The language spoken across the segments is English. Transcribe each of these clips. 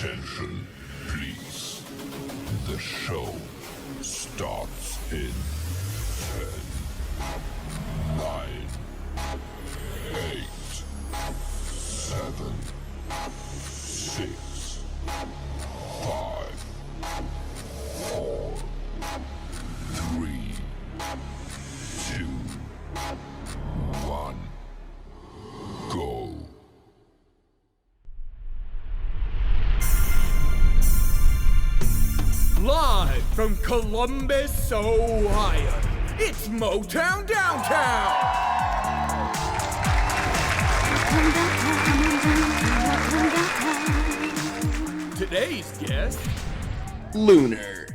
Attention, please. The show starts in 10, 9, 8, 7, 6, 5, 4, 3, 2, 1, go. Live from Columbus, Ohio, it's Motown Downtown! Today's guest, Lunar.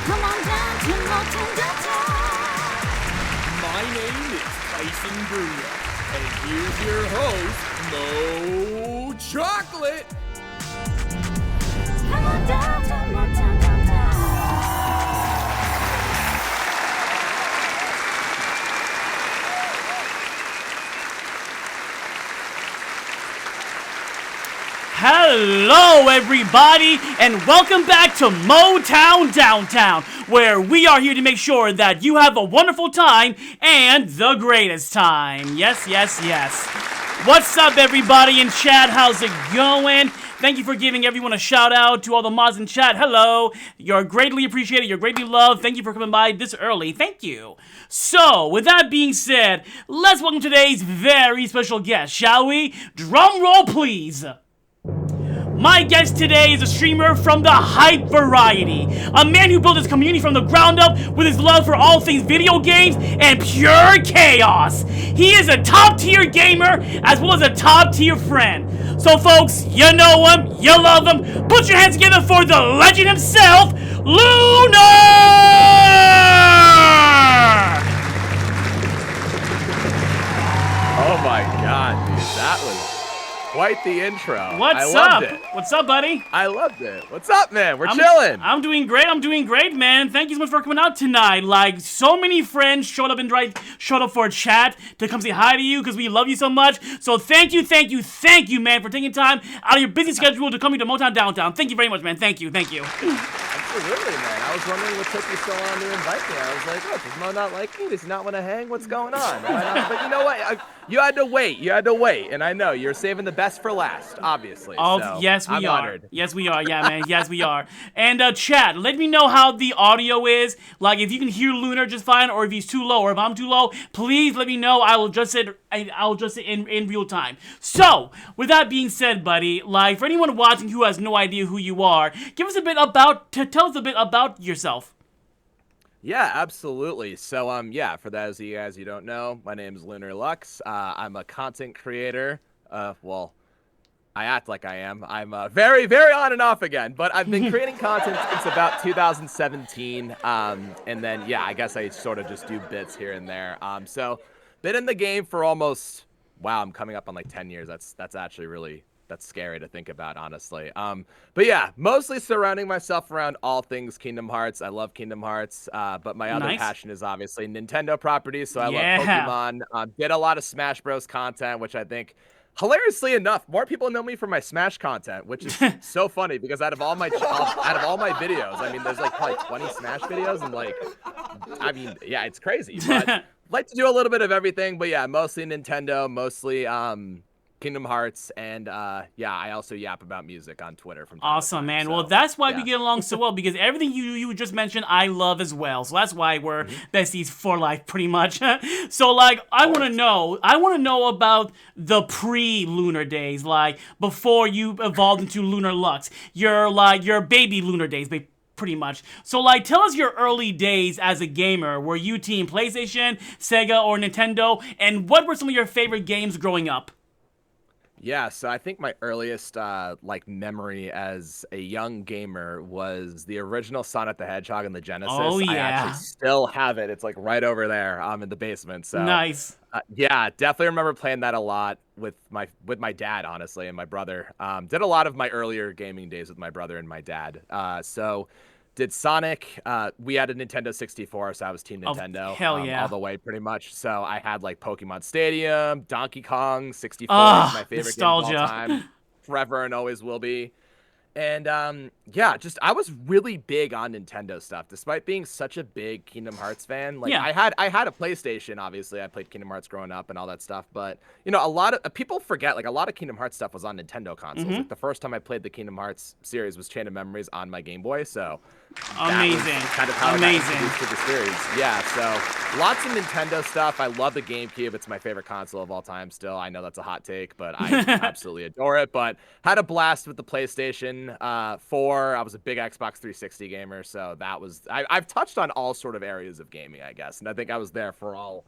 Come on down to Motown Downtown. my name is Tyson Bruno, and here's your host, Mo Chocolate! Come on down to Motown Downtown. Hello, everybody, and welcome back to Motown Downtown, where we are here to make sure that you have a wonderful time and the greatest time. Yes, yes, yes. What's up, everybody in chat? How's it going? Thank you for giving everyone a shout out to all the mods in chat. Hello. You're greatly appreciated. You're greatly loved. Thank you for coming by this early. Thank you. So, with that being said, let's welcome today's very special guest, shall we? Drum roll, please. My guest today is a streamer from the hype variety, a man who built his community from the ground up with his love for all things video games and pure chaos. He is a top tier gamer as well as a top tier friend. So folks, you know him, you love him, put your hands together for the legend himself, Lunar! Oh my god, dude, that was quite the intro. I What's loved up? it. What's up, buddy? I loved it. What's up, man? We're chilling. I'm doing great, man. Thank you so much for coming out tonight. Like, so many friends showed up for a chat to come say hi to you because we love you so much. So thank you, man, for taking time out of your busy schedule to come here to Motown Downtown. Thank you very much, man. Thank you. Absolutely, man. I was wondering what took you so long to invite me. I was like, oh, does Mo not like me? Does he not want to hang? What's going on? But you know what? You had to wait. And I know you're saving the best for last, obviously. Oh, so yes, we I'm are. honored. Yes, we are. Yeah, man. Yes, we are. And chat, let me know how the audio is. Like, if you can hear Lunar just fine, or if he's too low, or if I'm too low, please let me know. I will adjust it. I'll adjust it in real time. So, with that being said, buddy, like for anyone watching who has no idea who you are, tell us a bit about yourself. Yeah, absolutely. So, yeah, for those of you guys who don't know, my name is Lunar Lux. I'm a content creator. Well, I act like I am. I'm very, very on and off again, but I've been creating content since about 2017. And then, yeah, I guess I sort of just do bits here and there. So, been in the game for almost, wow, I'm coming up on like 10 years. That's actually really, that's scary to think about, honestly. But yeah, mostly surrounding myself around all things Kingdom Hearts. I love Kingdom Hearts, but my other passion is obviously Nintendo properties. So I love Pokemon. Did a lot of Smash Bros. Content, which I think, hilariously enough, more people know me for my Smash content, which is so funny because out of all my videos, I mean, there's like probably 20 Smash videos, and like, I mean, yeah, it's crazy. But like to do a little bit of everything, but yeah, mostly Nintendo, mostly Kingdom Hearts, and yeah, I also yap about music on Twitter from time to Awesome, time, man. so, Well, that's why yeah. we get along so well, because everything you just mentioned, I love as well. So that's why we're besties for life, pretty much. So, like, I want to know about the pre-Lunar days, like, before you evolved into Lunar Lux. Your baby Lunar days, pretty much. So, like, tell us your early days as a gamer. Were you team PlayStation, Sega, or Nintendo? And what were some of your favorite games growing up? Yeah, so I think my earliest like memory as a young gamer was the original Sonic the Hedgehog in the Genesis. Oh, I yeah. actually still have it. It's like right over there in the basement. So Nice. yeah, definitely remember playing that a lot with my dad, honestly, and my brother. Did a lot of my earlier gaming days with my brother and my dad. So did Sonic. We had a Nintendo 64, so I was Team Nintendo. Oh, hell yeah. All the way, pretty much. So I had like Pokemon Stadium, Donkey Kong 64, Ah, my favorite nostalgia. game of all time. forever and always will be. And yeah, just I was really big on Nintendo stuff, despite being such a big Kingdom Hearts fan. Like Yeah. I had a PlayStation, obviously. I played Kingdom Hearts growing up and all that stuff. But you know, a lot of people forget like a lot of Kingdom Hearts stuff was on Nintendo consoles. Like the first time I played the Kingdom Hearts series was Chain of Memories on my Game Boy. So that was Amazing. kind of how I got Amazing. introduced to the series. Yeah, so lots of Nintendo stuff. I love the GameCube. It's my favorite console of all time still. I know that's a hot take, but I absolutely adore it. But had a blast with the PlayStation 4. I was a big Xbox 360 gamer, so that was I've touched on all sort of areas of gaming, I guess. And I think I was there for all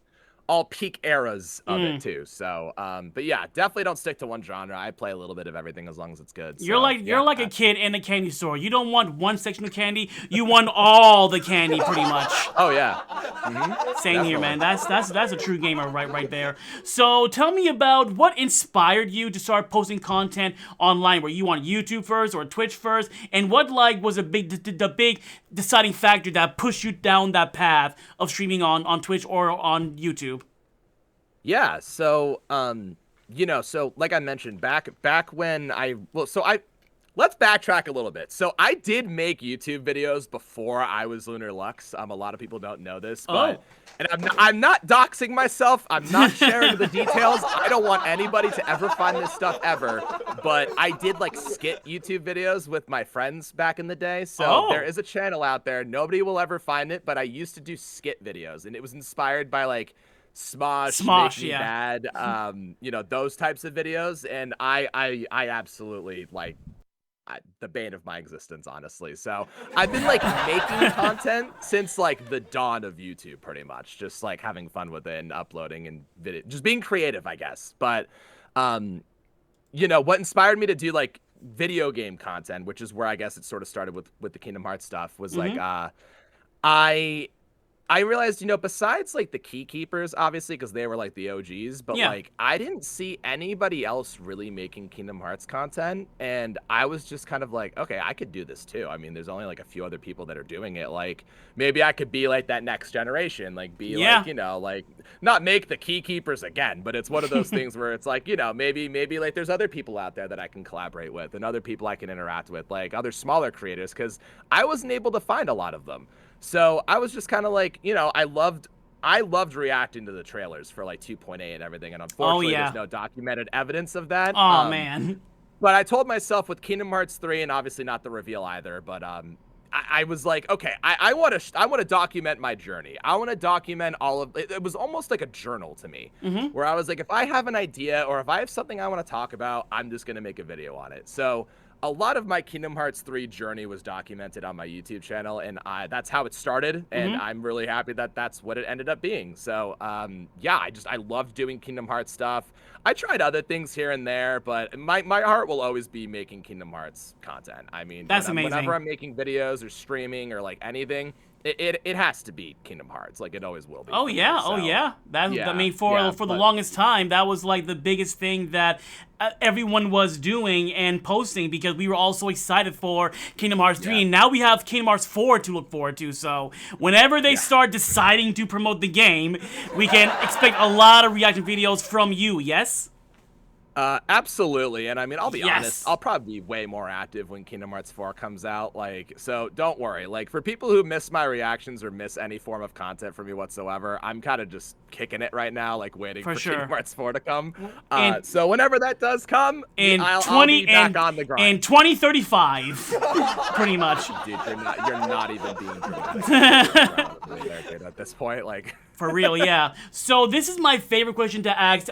peak eras of it too. So but yeah, definitely don't stick to one genre. I play a little bit of everything as long as it's good. You're So, like yeah, a kid in a candy store. You don't want one section of candy. You want all the candy, pretty much. Oh yeah. Same here, man. That's a true gamer right there. So tell me about what inspired you to start posting content online. Were you on YouTube first or Twitch first? And what like was the big deciding factor that pushed you down that path of streaming on Twitch or on YouTube? Yeah, so you know, so like I mentioned back when let's backtrack a little bit. So I did make YouTube videos before I was Lunar Lux. A lot of people don't know this, but and I'm not doxing myself. I'm not sharing the details. I don't want anybody to ever find this stuff ever. But I did like skit YouTube videos with my friends back in the day. So there is a channel out there. Nobody will ever find it, but I used to do skit videos, and it was inspired by like Smosh, Make Me yeah. Bad, you know, those types of videos, and I absolutely like the bane of my existence, honestly. So I've been like making content since like the dawn of YouTube, pretty much, just like having fun with it and uploading and video, just being creative, I guess. But you know, what inspired me to do like video game content, which is where I guess it sort of started with the Kingdom Hearts stuff, was like I realized, you know, besides like the Key Keepers, obviously, because they were like the OGs, but like I didn't see anybody else really making Kingdom Hearts content. And I was just kind of like, okay, I could do this too. I mean, there's only like a few other people that are doing it. Like maybe I could be like that next generation, like be like, you know, like not make the Key Keepers again, but it's one of those things where it's like, you know, maybe like there's other people out there that I can collaborate with and other people I can interact with, like other smaller creators, because I wasn't able to find a lot of them. So I was just kind of like, you know, I loved reacting to the trailers for like 2.8 and everything, and unfortunately there's no documented evidence of that. Oh man. But I told myself with Kingdom Hearts 3, and obviously not the reveal either, but I was like, okay, I want to document my journey. I want to document all of it. It was almost like a journal to me, where I was like, if I have an idea or if I have something I want to talk about, I'm just gonna make a video on it. So a lot of my Kingdom Hearts 3 journey was documented on my YouTube channel, and that's how it started, and I'm really happy that that's what it ended up being. So, yeah, I loved doing Kingdom Hearts stuff. I tried other things here and there, but my heart will always be making Kingdom Hearts content. I mean, That's amazing. Whenever I'm making videos or streaming or like anything, it has to be Kingdom Hearts. Like it always will be. Oh yeah, so, I mean, for the longest time, that was like the biggest thing that everyone was doing and posting, because we were all so excited for Kingdom Hearts 3, and now we have Kingdom Hearts 4 to look forward to. So whenever they start deciding to promote the game, we can expect a lot of reaction videos from you. Yes. Absolutely, and I mean, I'll be honest, I'll probably be way more active when Kingdom Hearts 4 comes out, like, so don't worry. Like, for people who miss my reactions or miss any form of content from me whatsoever, I'm kind of just kicking it right now, like, waiting for Kingdom Hearts 4 to come. So whenever that does come, I'll be back on the grind. In 2035, pretty much. Dude, you're not even being at this point, like... For real, yeah. So this is my favorite question to ask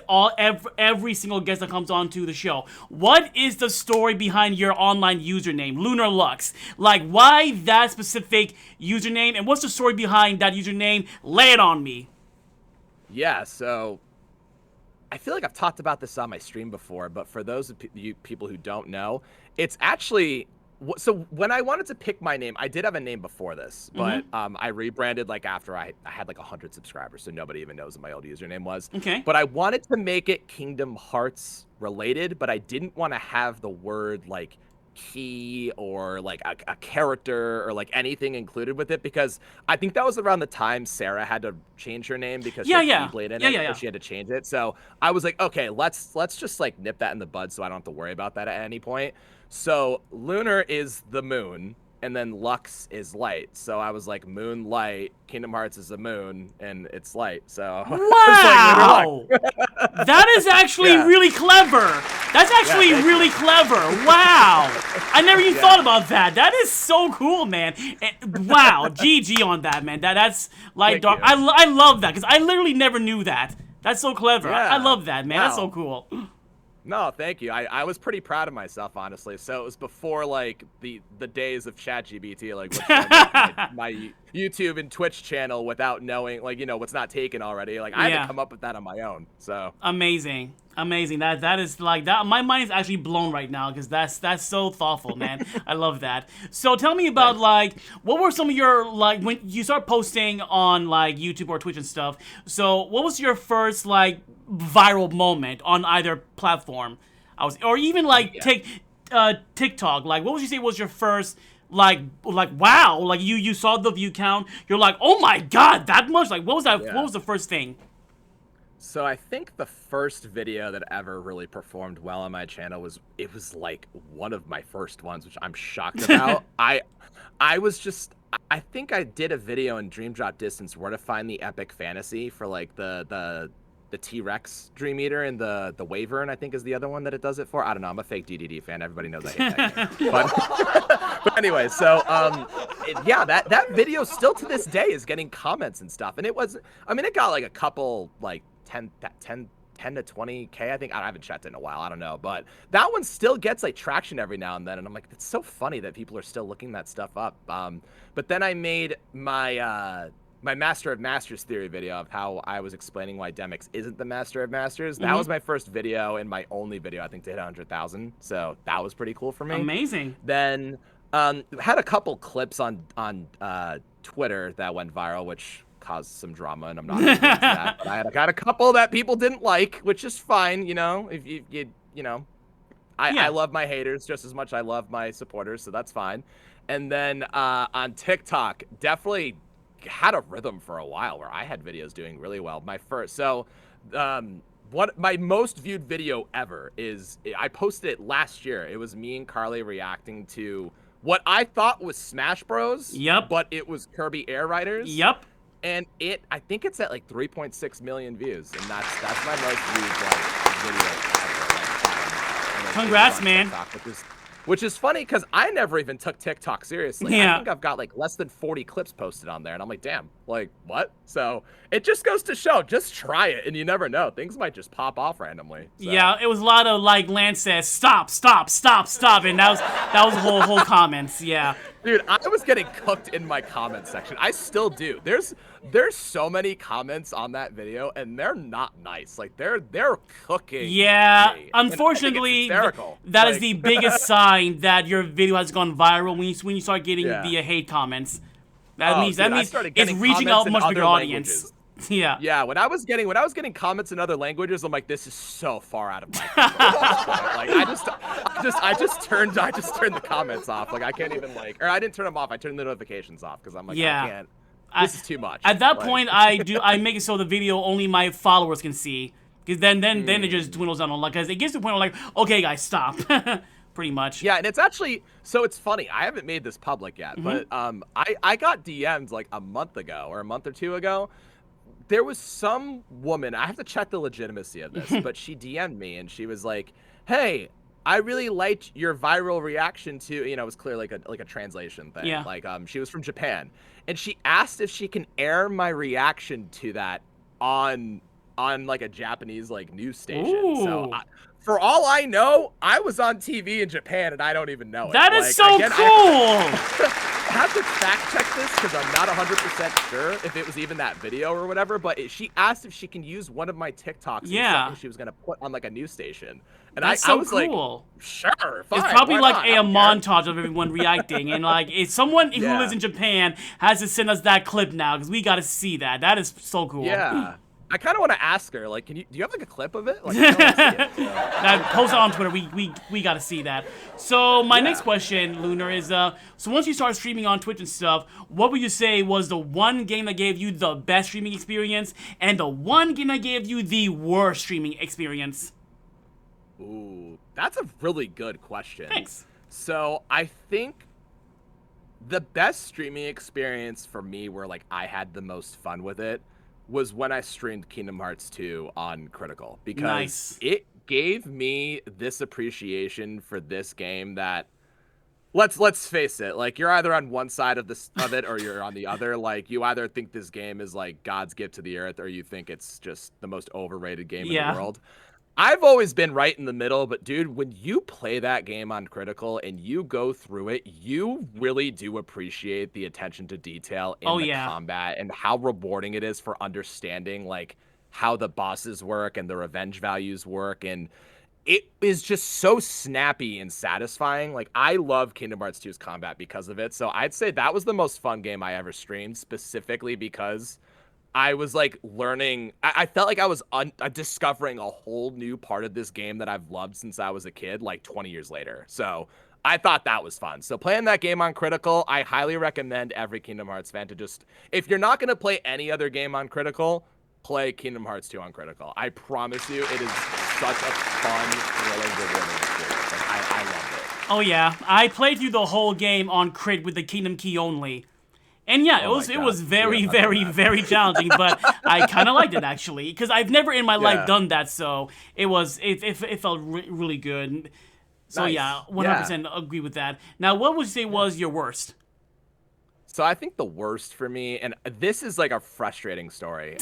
every single guest that comes onto the show. What is the story behind your online username, Lunar Lux? Like, why that specific username, and what's the story behind that username? Lay it on me. Yeah, so I feel like I've talked about this on my stream before, but for those of you people who don't know, it's actually... So when I wanted to pick my name, I did have a name before this, but I rebranded like after I had like 100 subscribers, so nobody even knows what my old username was. Okay. But I wanted to make it Kingdom Hearts related, but I didn't want to have the word like key or like a character or like anything included with it, because I think that was around the time Sarah had to change her name because she had Keyblade in it, so she had to change it. So I was like, okay, let's just like nip that in the bud so I don't have to worry about that at any point. So Lunar is the moon, and then Lux is light. So I was like, Moonlight, Kingdom Hearts is the moon, and it's light. So wow, that is actually really clever. That's actually really clever. Wow, I never even thought about that. That is so cool, man. And, wow, GG on that, man. That's like dark. I love that because I literally never knew that. That's so clever. I love that, man. That's so cool. No, thank you. I was pretty proud of myself, honestly. So it was before like the days of ChatGPT, like my YouTube and Twitch channel without knowing, like, you know, what's not taken already. Like I had to come up with that on my own. So amazing. That is like that. My mind is actually blown right now because that's so thoughtful, man. I love that. So tell me about like what were some of your like when you start posting on like YouTube or Twitch and stuff. So what was your first like viral moment on either platform? Or even like TikTok. Like what would you say was your first like wow, like you saw the view count, you're like, oh my god, that much? Like what was that? What was the first thing? So I think the first video that ever really performed well on my channel was like one of my first ones, which I'm shocked about. I think I did a video in Dream Drop Distance where to find the epic fantasy for like the T-Rex Dream Eater and the Wyvern, I think is the other one that it does it for. I don't know. I'm a fake DDD fan. Everybody knows I hate that game. But anyway, so that video still to this day is getting comments and stuff. And it got like a couple like 10 to 20K, I think. I haven't checked it in a while. I don't know. But that one still gets like traction every now and then. And I'm like, it's so funny that people are still looking that stuff up. But then I made my Master of Masters theory video of how I was explaining why Demix isn't the Master of Masters. That was my first video and my only video, I think, to hit 100,000. So that was pretty cool for me. Amazing. Then had a couple clips on Twitter that went viral, which caused some drama, and I'm not going to get into that. But I got a couple that people didn't like, which is fine, you know. If you know, I love my haters just as much as I love my supporters, so that's fine. And then on TikTok, definitely had a rhythm for a while where I had videos doing really well. My most viewed video ever is, I posted it last year. It was me and Carly reacting to what I thought was Smash Bros. Yep. But it was Kirby Air Riders. Yep. And I think it's at like 3.6 million views, and that's my most viewed video ever. Congrats, man. Which is funny because I never even took TikTok seriously. Yeah. I think I've got like less than 40 clips posted on there, and I'm like, damn, like what? So it just goes to show, just try it, and you never know. Things might just pop off randomly. So. Yeah, it was a lot of like Lance says, stop, and that was the whole comments. Yeah. Dude, I was getting cooked in my comment section. I still do. There's so many comments on that video, and they're not nice. Like they're cooking. Yeah, me. unfortunately, that is the biggest sign that your video has gone viral when you start getting the hate comments. That means it's reaching out a much bigger audience. Yeah. Yeah, when I was getting comments in other languages, I'm like, this is so far out of my control. Like I just turned the comments off. Like I can't even or I didn't turn them off. I turned the notifications off because I'm like, I can't. This is too much. At that point, I make it so the video only my followers can see, because then it just dwindles down. Like, because it gets to the point where like, okay, guys, stop. Pretty much. Yeah, and it's actually, so it's funny. I haven't made this public yet, but I got DM'd like a month ago or a month or two ago. There was some woman, I have to check the legitimacy of this, but she DM'd me and she was like, hey, I really liked your viral reaction to, it was clear like a translation thing. Yeah. Like she was from Japan, and she asked if she can air my reaction to that on like a Japanese like news station. Ooh. So for all I know, I was on TV in Japan and I don't even know it. That is so cool. I have to fact check this because I'm not 100% sure if it was even that video or whatever, but she asked if she can use one of my TikToks. Yeah. She was going to put on like a news station. And That's I was cool. like, sure, fine. It's probably why like not? a montage of everyone reacting, and like if someone who lives in Japan has to send us that clip now because we got to see that. That is so cool. Yeah. I kind of want to ask her, like, do you have like a clip of it? Like, I kinda wanna see it, so. Now, post it on Twitter. We gotta see that. So my next question, Lunar, is so once you start streaming on Twitch and stuff, what would you say was the one game that gave you the best streaming experience, and the one game that gave you the worst streaming experience? Ooh, that's a really good question. Thanks. So I think the best streaming experience for me, where like I had the most fun with it, was when I streamed Kingdom Hearts 2 on Critical, because it gave me this appreciation for this game that, let's face it, like you're either on one side of it or you're on the other. Like you either think this game is like God's gift to the earth, or you think it's just the most overrated game in the world. I've always been right in the middle, but dude, when you play that game on Critical and you go through it, you really do appreciate the attention to detail in the combat and how rewarding it is for understanding like how the bosses work and the revenge values work, and it is just so snappy and satisfying. Like I love Kingdom Hearts 2's combat because of it. So I'd say that was the most fun game I ever streamed, specifically because I was like learning. I felt like I was discovering a whole new part of this game that I've loved since I was a kid, like 20 years later. So I thought that was fun. So playing that game on Critical, I highly recommend every Kingdom Hearts fan to just, if you're not going to play any other game on Critical, play Kingdom Hearts 2 on Critical. I promise you, it is such a fun, thrilling, rewarding experience. Like, I loved it. Oh yeah, I played through the whole game on Crit with the Kingdom Key only. And yeah, it was very, very challenging, but I kind of liked it actually, because I've never in my life done that, so it felt really good. So yeah, 100% agree with that. Now, what would you say was your worst? So I think the worst for me, and this is like a frustrating story.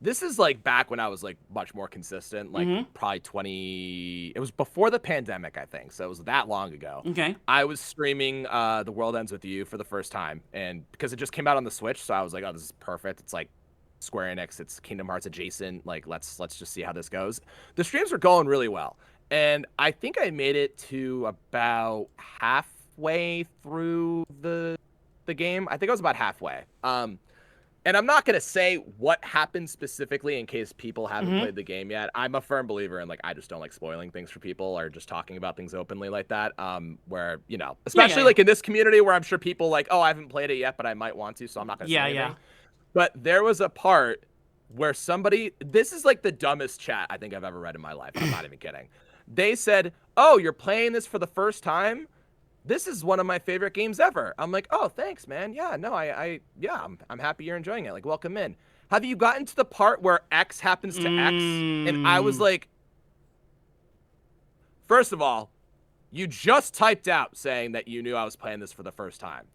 This is like back when I was like much more consistent, like probably it was before the pandemic, I think. So it was that long ago. Okay. I was streaming The World Ends With You for the first time, and because it just came out on the Switch, so I was like, oh, this is perfect. It's like Square Enix, it's Kingdom Hearts adjacent. Like let's just see how this goes. The streams were going really well, and I think I made it to about halfway through the game. I think I was about halfway. And I'm not going to say what happened specifically in case people haven't played the game yet. I'm a firm believer in, like, I just don't like spoiling things for people or just talking about things openly like that. Where, you know, especially like in this community where I'm sure people like, oh, I haven't played it yet, but I might want to, so I'm not going to say anything. But there was a part where somebody, this is like the dumbest chat I think I've ever read in my life. I'm not even kidding. They said, oh, you're playing this for the first time? This is one of my favorite games ever. I'm like, oh, thanks, man. Yeah, no, I'm happy you're enjoying it. Like, welcome in. Have you gotten to the part where X happens to X? And I was like, first of all, you just typed out saying that you knew I was playing this for the first time.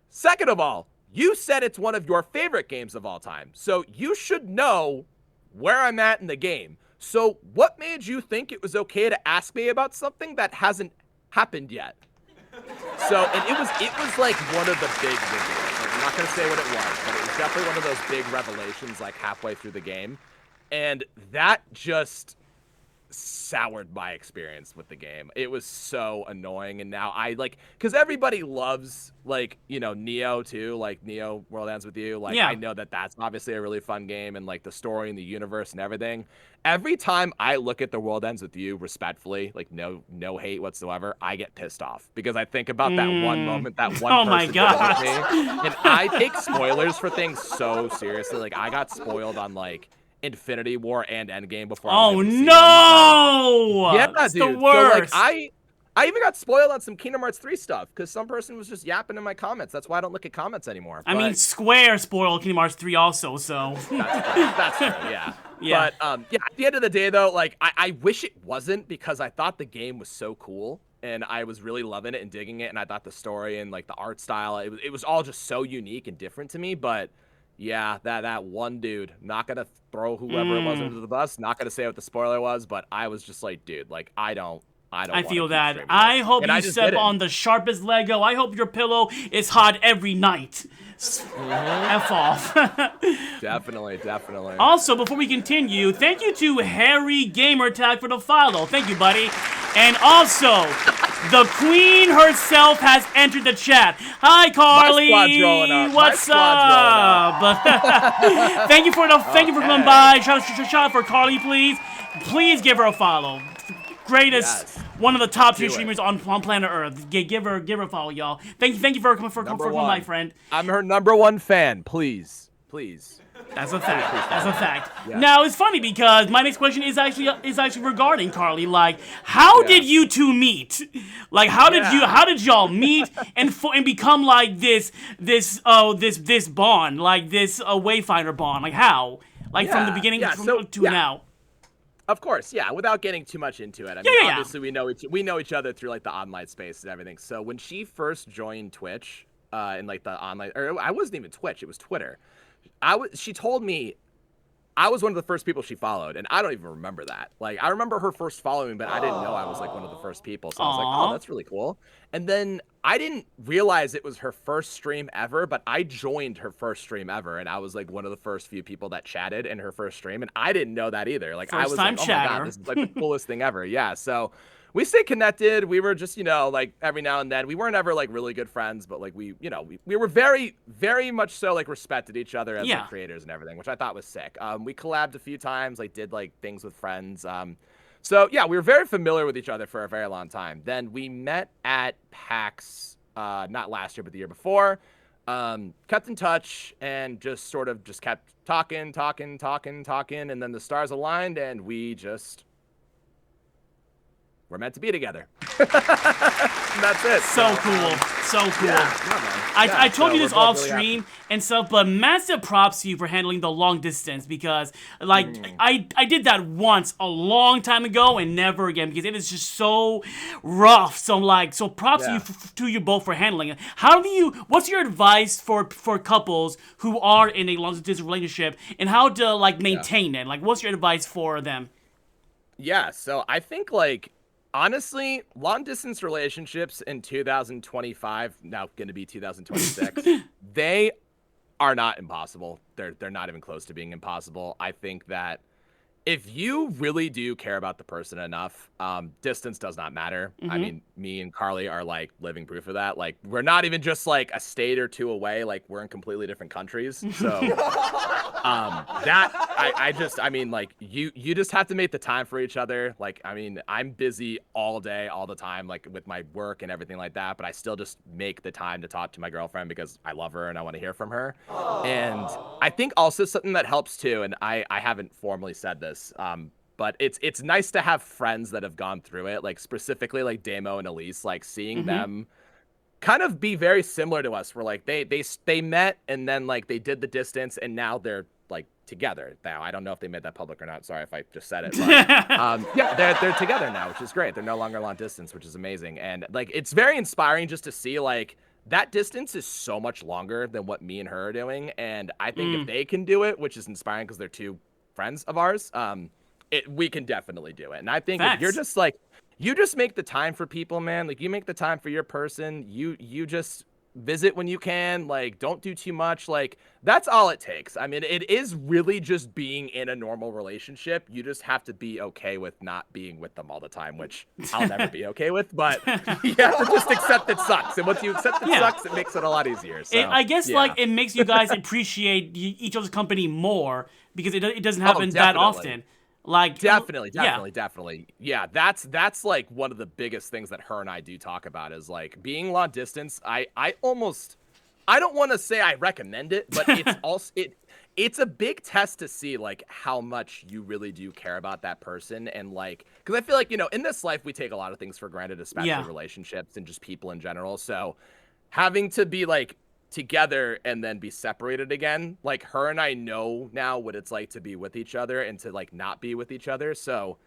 Second of all, you said it's one of your favorite games of all time. So you should know where I'm at in the game. So what made you think it was okay to ask me about something that hasn't happened yet? So, and it was like one of the big reveals. Like, I'm not going to say what it was, but it was definitely one of those big revelations like halfway through the game. And that just soured my experience with the game. It was so annoying. And now I like, because everybody loves like, you know, Neo too, like Neo World Ends With You. Like, I know that that's obviously a really fun game, and like the story and the universe and everything. Every time I look at The World Ends With You respectfully, like no hate whatsoever, I get pissed off because I think about that one moment, that one person did with me, and I take spoilers for things so seriously. Like I got spoiled on like Infinity War and Endgame before. Oh no! Yeah, it's dude. the worst. So like I even got spoiled on some Kingdom Hearts 3 stuff because some person was just yapping in my comments. That's why I don't look at comments anymore. I mean, Square spoiled Kingdom Hearts 3 also, so. That's true, yeah. But yeah, at the end of the day, though, like I wish it wasn't, because I thought the game was so cool and I was really loving it and digging it, and I thought the story and like the art style, it was all just so unique and different to me. But yeah, that one dude, not gonna throw whoever it was under the bus, not gonna say what the spoiler was, but I was just like, dude, like I feel that. I hope you step on the sharpest Lego. I hope your pillow is hot every night. F off. Definitely. Also, before we continue, thank you to Harry Gamertag for the follow. Thank you, buddy. And also, The queen herself has entered the chat. Hi, Carly. squad's rolling up. My What's squad's up? Thank you for coming by. Shout out for Carly, please. Please give her a follow. Greatest, Yes. one of the top tier Do it. streamers on planet Earth. Give her a follow, y'all. Thank you for coming, my friend. I'm her #1 fan. Please. That's a fact. Yeah. Now it's funny because my next question is actually regarding Carly. Like, how Yeah. did you two meet? Like, how did y'all meet and become like this bond, like this Wayfinder bond? Like how? Like from the beginning to now. Of course, yeah. Without getting too much into it, I mean, Yeah. obviously we know each other through like the online space and everything. So when she first joined Twitch, in like the online, or I wasn't even Twitch, it was Twitter. She told me I was one of the first people she followed, and I don't even remember that. Like, I remember her first following, but I didn't know I was like one of the first people. So I was like, oh, that's really cool. And then I didn't realize it was her first stream ever, but I joined her first stream ever, and I was like one of the first few people that chatted in her first stream, and I didn't know that either. Like, I was like, oh my god, this is like the coolest thing ever. Yeah, so we stayed connected. We were just, like every now and then. We weren't ever like really good friends, but like we were very, very much so like respected each other as like, creators and everything, which I thought was sick. We collabed a few times, like did like things with friends. So yeah, we were very familiar with each other for a very long time. Then we met at PAX, not last year, but the year before. Kept in touch and just sort of just kept talking, and then the stars aligned and we're meant to be together. And that's it. So cool. Yeah, I told you so this we're both off really stream and stuff, but massive props to you for handling the long distance because, like, I did that once a long time ago and never again because it is just so rough. So props to you both for handling it. What's your advice for couples who are in a long distance relationship and how to like maintain it? Like, what's your advice for them? Yeah, so I think like honestly, long distance relationships in 2025, now going to be 2026, they are not impossible. They're not even close to being impossible. I think that if you really do care about the person enough, distance does not matter. I mean, me and Carly are like living proof of that. Like, we're not even just like a state or two away. Like, we're in completely different countries. So, I mean, like, you just have to make the time for each other. Like, I mean, I'm busy all day, all the time, like with my work and everything like that. But I still just make the time to talk to my girlfriend because I love her and I want to hear from her. And I think also something that helps too, and I haven't formally said this, but it's nice to have friends that have gone through it, like specifically like Damo and Elise, like seeing them kind of be very similar to us. Where like they met and then like they did the distance and now they're like together now. I don't know if they made that public or not. Sorry if I just said it. But, yeah, they're together now, which is great. They're no longer long distance, which is amazing. And like it's very inspiring just to see like that distance is so much longer than what me and her are doing. And I think if they can do it, which is inspiring because they're two friends of ours, we can definitely do it. And I think if you're just like, you just make the time for people, man. Like, you make the time for your person. You just visit when you can. Like, don't do too much. Like, that's all it takes. I mean, it is really just being in a normal relationship. You just have to be okay with not being with them all the time, which I'll never be okay with. But you have to just accept it sucks. And once you accept it sucks, it makes it a lot easier. So, I guess like it makes you guys appreciate each other's company more because it doesn't happen that often. Like definitely. Yeah, that's like one of the biggest things that her and I do talk about is like being long distance. I don't want to say I recommend it, but it's also it's a big test to see like how much you really do care about that person. And like, because I feel like, in this life we take a lot of things for granted, especially relationships and just people in general. So having to be like together and then be separated again, like her and I know now what it's like to be with each other and to like not be with each other. So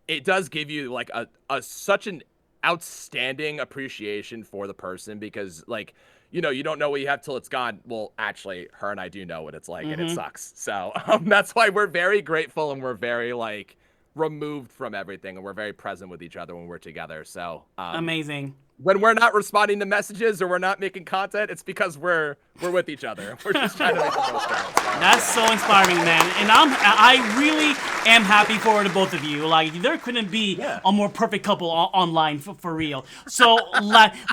it does give you like a such an outstanding appreciation for the person because like, you don't know what you have till it's gone. Well, actually, her and I do know what it's like and it sucks. So that's why we're very grateful and we're very like removed from everything and we're very present with each other when we're together. So amazing. when we're not responding to messages or we're not making content, it's because we're with each other. We're just trying to make the most of it. So, That's so inspiring, man. And I really am happy for the both of you. Like, there couldn't be a more perfect couple online for real. So,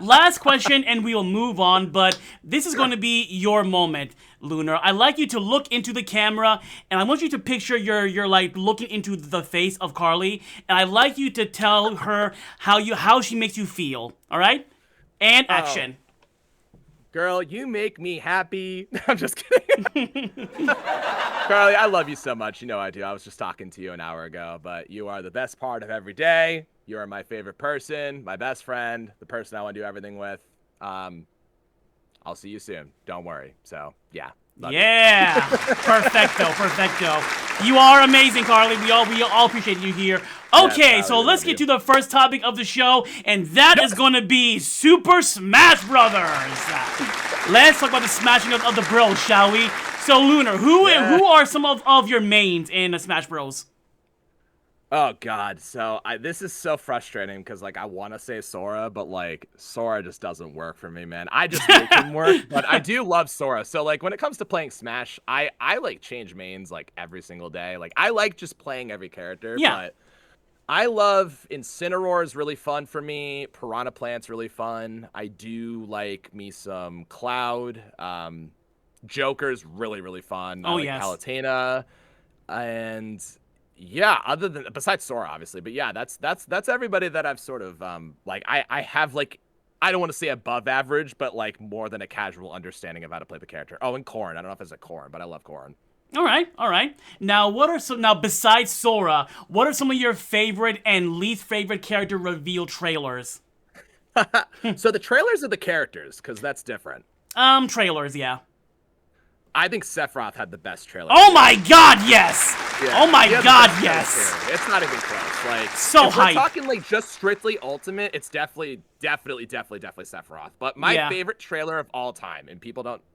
last question, and we will move on. But this is going to be your moment, Lunar. I'd like you to look into the camera, and I want you to picture you're like looking into the face of Carly, and I'd like you to tell her how she makes you feel. All right? And action. Girl, you make me happy. I'm just kidding. Carly, I love you so much. You know I do. I was just talking to you an hour ago, but you are the best part of every day. You are my favorite person, my best friend, the person I want to do everything with. I'll see you soon. Don't worry. So, yeah. Yeah, perfecto. You are amazing, Carly. We all appreciate you here. Okay, so let's get to the first topic of the show, and that is going to be Super Smash Brothers. Let's talk about the smashing of the bros, shall we? So, Lunar, who are some of your mains in Smash Bros? Oh God, so this is so frustrating because like I want to say Sora, but like Sora just doesn't work for me, man. I just make him work, but I do love Sora. So like when it comes to playing Smash, I like change mains like every single day. Like I like just playing every character. Yeah. But I love Incineroar is really fun for me. Piranha Plant's really fun. I do like me some Cloud. Joker's really fun. I like yes. Palutena, and yeah, besides Sora, obviously, but yeah, that's everybody that I've sort of like I have like I don't want to say above average, but like more than a casual understanding of how to play the character. Oh, and Corrin. I don't know if it's a Corrin, but I love Corrin. All right. Now besides Sora, what are some of your favorite and least favorite character reveal trailers? So the trailers are the characters, because that's different. Trailers, yeah. I think Sephiroth had the best trailer. Oh my God, yes! Yeah, oh my God, yes! It's not even close. Like, so if hype. we're talking like just strictly Ultimate, it's definitely Sephiroth. But my favorite trailer of all time, and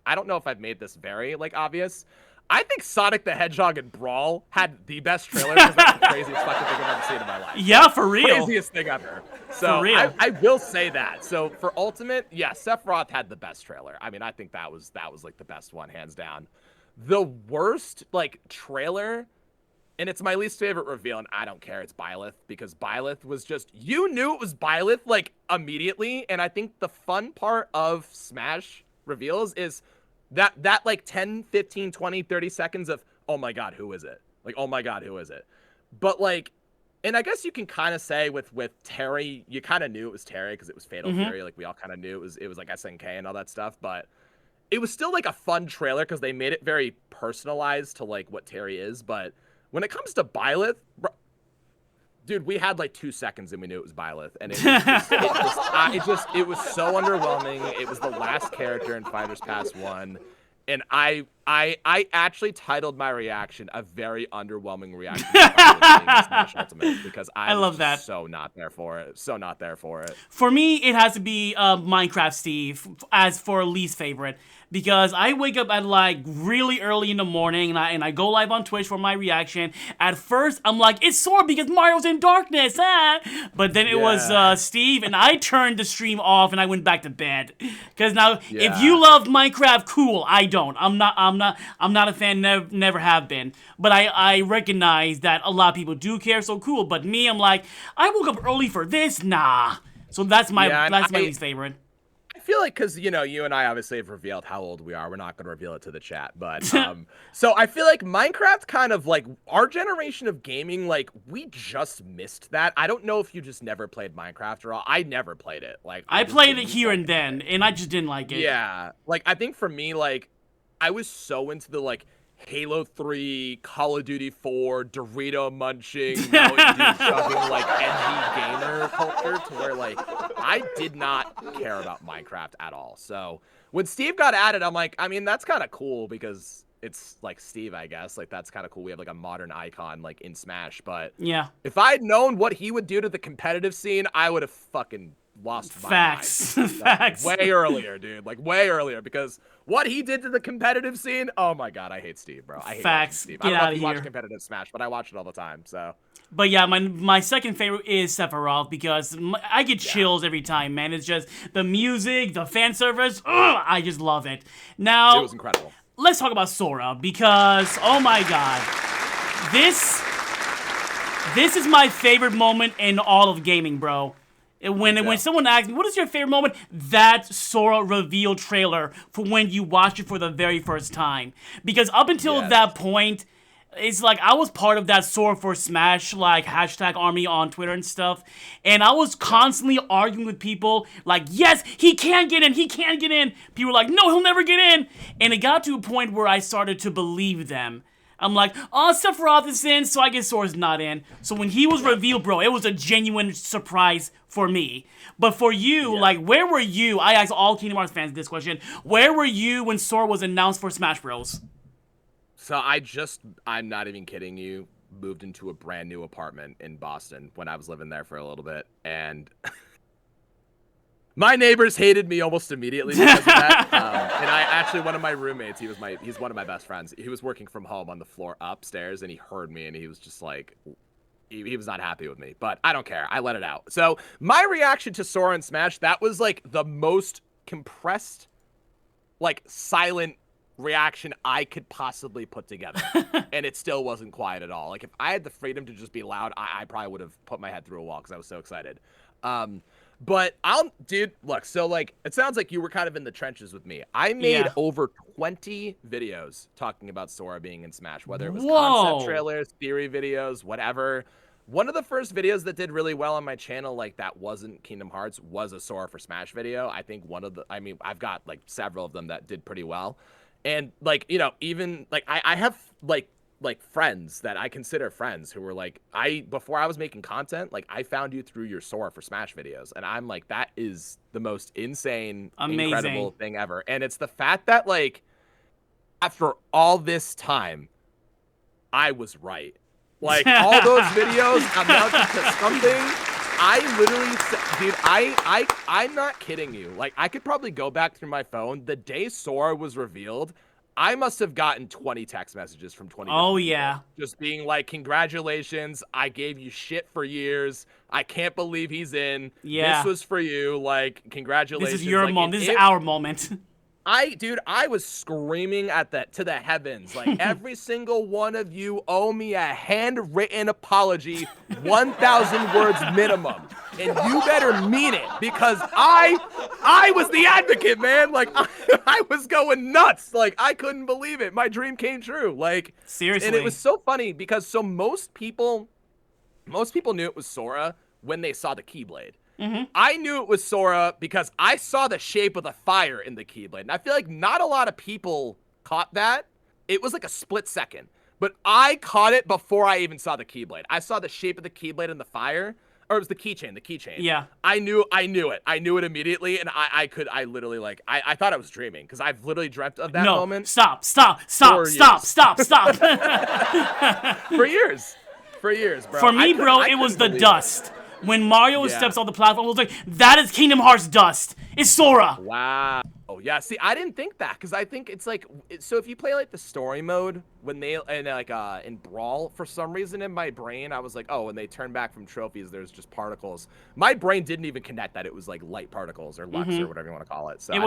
I don't know if I've made this very like obvious. I think Sonic the Hedgehog and Brawl had the best trailer because that's the craziest fucking thing I've ever seen in my life. Yeah, for real. Craziest thing ever. So for real. I will say that. So for Ultimate, yeah, Sephiroth had the best trailer. I mean, I think that was like the best one, hands down. The worst like trailer, and it's my least favorite reveal, and I don't care, it's Byleth, because Byleth was just, you knew it was Byleth like immediately, and I think the fun part of Smash reveals is that like 10, 15, 20, 30 seconds of, oh my God, who is it? Like, oh my God, who is it? But like, and I guess you can kind of say with Terry, you kind of knew it was Terry because it was Fatal Fury. Like we all kind of knew it was like SNK and all that stuff, but it was still like a fun trailer because they made it very personalized to like what Terry is. But when it comes to Byleth, dude, we had like 2 seconds and we knew it was Byleth, and it was so underwhelming. It was the last character in Fighters Pass 1, and I actually titled my reaction a very underwhelming reaction to Smash Ultimate because I love that. So not there for it. For me, it has to be Minecraft Steve as for least favorite. Because I wake up at like really early in the morning and I go live on Twitch for my reaction. At first, I'm like, it's Sora because Mario's in darkness, But then it was Steve, and I turned the stream off and I went back to bed. Because now, if you love Minecraft, cool. I don't. I'm not a fan. Never have been. But I recognize that a lot of people do care. So cool. But me, I'm like, I woke up early for this. Nah. So that's my least favorite. I feel like because, you know, you and I obviously have revealed how old we are. We're not going to reveal it to the chat. But so I feel like Minecraft kind of like our generation of gaming, like we just missed that. I don't know if you just never played Minecraft or all. I never played it. Like I played it here and then, and I just didn't like it. Yeah. Like I think for me, like I was so into the like Halo 3, Call of Duty 4, Dorito munching, Mountain Dew chugging, like edgy gamer culture to where like I did not care about Minecraft at all. So when Steve got added, I'm like, I mean, that's kind of cool because it's like Steve, I guess. Like that's kind of cool. We have like a modern icon like in Smash. But yeah, if I'd known what he would do to the competitive scene, I would have fucking lost my mind. Facts. Way earlier, dude. Like way earlier, because what he did to the competitive scene, oh my God, I hate Steve, bro. I hate watching Steve. I don't know if you watch competitive Smash, but I watch it all the time. So But yeah, my second favorite is Sephiroth because I get chills every time, man. It's just the music, the fan service. I just love it. Now, It was incredible. let's talk about Sora because, oh my god, this is my favorite moment in all of gaming, bro. When someone asks me, what is your favorite moment? That Sora reveal trailer for when you watch it for the very first time. Because up until that point, it's like I was part of that Sora for Smash like hashtag army on Twitter and stuff, and I was constantly arguing with people like, yes, he can get in, he can get in. People were like, no, he'll never get in. And it got to a point where I started to believe them. I'm like, oh, Sephiroth is in, so I guess Sora's not in. So when he was revealed, bro, it was a genuine surprise for me. But for you, like, where were you? I asked all Kingdom Hearts fans this question. Where were you when Sora was announced for Smash Bros? So I'm not even kidding you, moved into a brand new apartment in Boston when I was living there for a little bit. And my neighbors hated me almost immediately because of that. One of my roommates, he's one of my best friends. He was working from home on the floor upstairs and he heard me and he was just like, he was not happy with me, but I don't care. I let it out. So my reaction to Sora and Smash, that was like the most compressed, like silent reaction I could possibly put together. And it still wasn't quiet at all. Like if I had the freedom to just be loud, I probably would have put my head through a wall because I was so excited. But dude, look, so like, it sounds like you were kind of in the trenches with me. I made over 20 videos talking about Sora being in Smash, whether it was concept trailers, theory videos, whatever. One of the first videos that did really well on my channel, like that wasn't Kingdom Hearts, was a Sora for Smash video. I think I've got like several of them that did pretty well. And like, you know, even like I have like friends that I consider friends who were like, before I was making content, like I found you through your Sora for Smash videos. And I'm like, that is the most insane, incredible thing ever. And it's the fact that like, after all this time, I was right. Like all those videos amounted to something. I literally, dude, I'm not kidding you. Like I could probably go back through my phone. The day Sora was revealed, I must have gotten 20 text messages from 20 Oh, people, yeah. just being like, congratulations, I gave you shit for years. I can't believe he's in. Yeah. This was for you. Like, congratulations. This is your like, moment. This is our moment. I was screaming to the heavens. Like, every single one of you owe me a handwritten apology, 1,000 words minimum. And you better mean it, because I was the advocate, man. Like, I was going nuts. Like, I couldn't believe it. My dream came true. Like, seriously. And it was so funny because most people knew it was Sora when they saw the Keyblade. Mm-hmm. I knew it was Sora because I saw the shape of the fire in the Keyblade. And I feel like not a lot of people caught that. It was like a split second. But I caught it before I even saw the Keyblade. I saw the shape of the Keyblade in the fire. Or it was the keychain. Yeah. I knew it. I knew it immediately. And I literally like, I thought I was dreaming because I've literally dreamt of that moment. Stop. For years, bro. For me, bro, it was the dust. When Mario steps on the platform, I was like, that is Kingdom Hearts dust. It's Sora. Wow. Oh, yeah. See, I didn't think that because I think it's like, so if you play like the story mode when in Brawl, for some reason in my brain, I was like, oh, when they turn back from trophies, there's just particles. My brain didn't even connect that it was like light particles or lux or whatever you want to call it. So I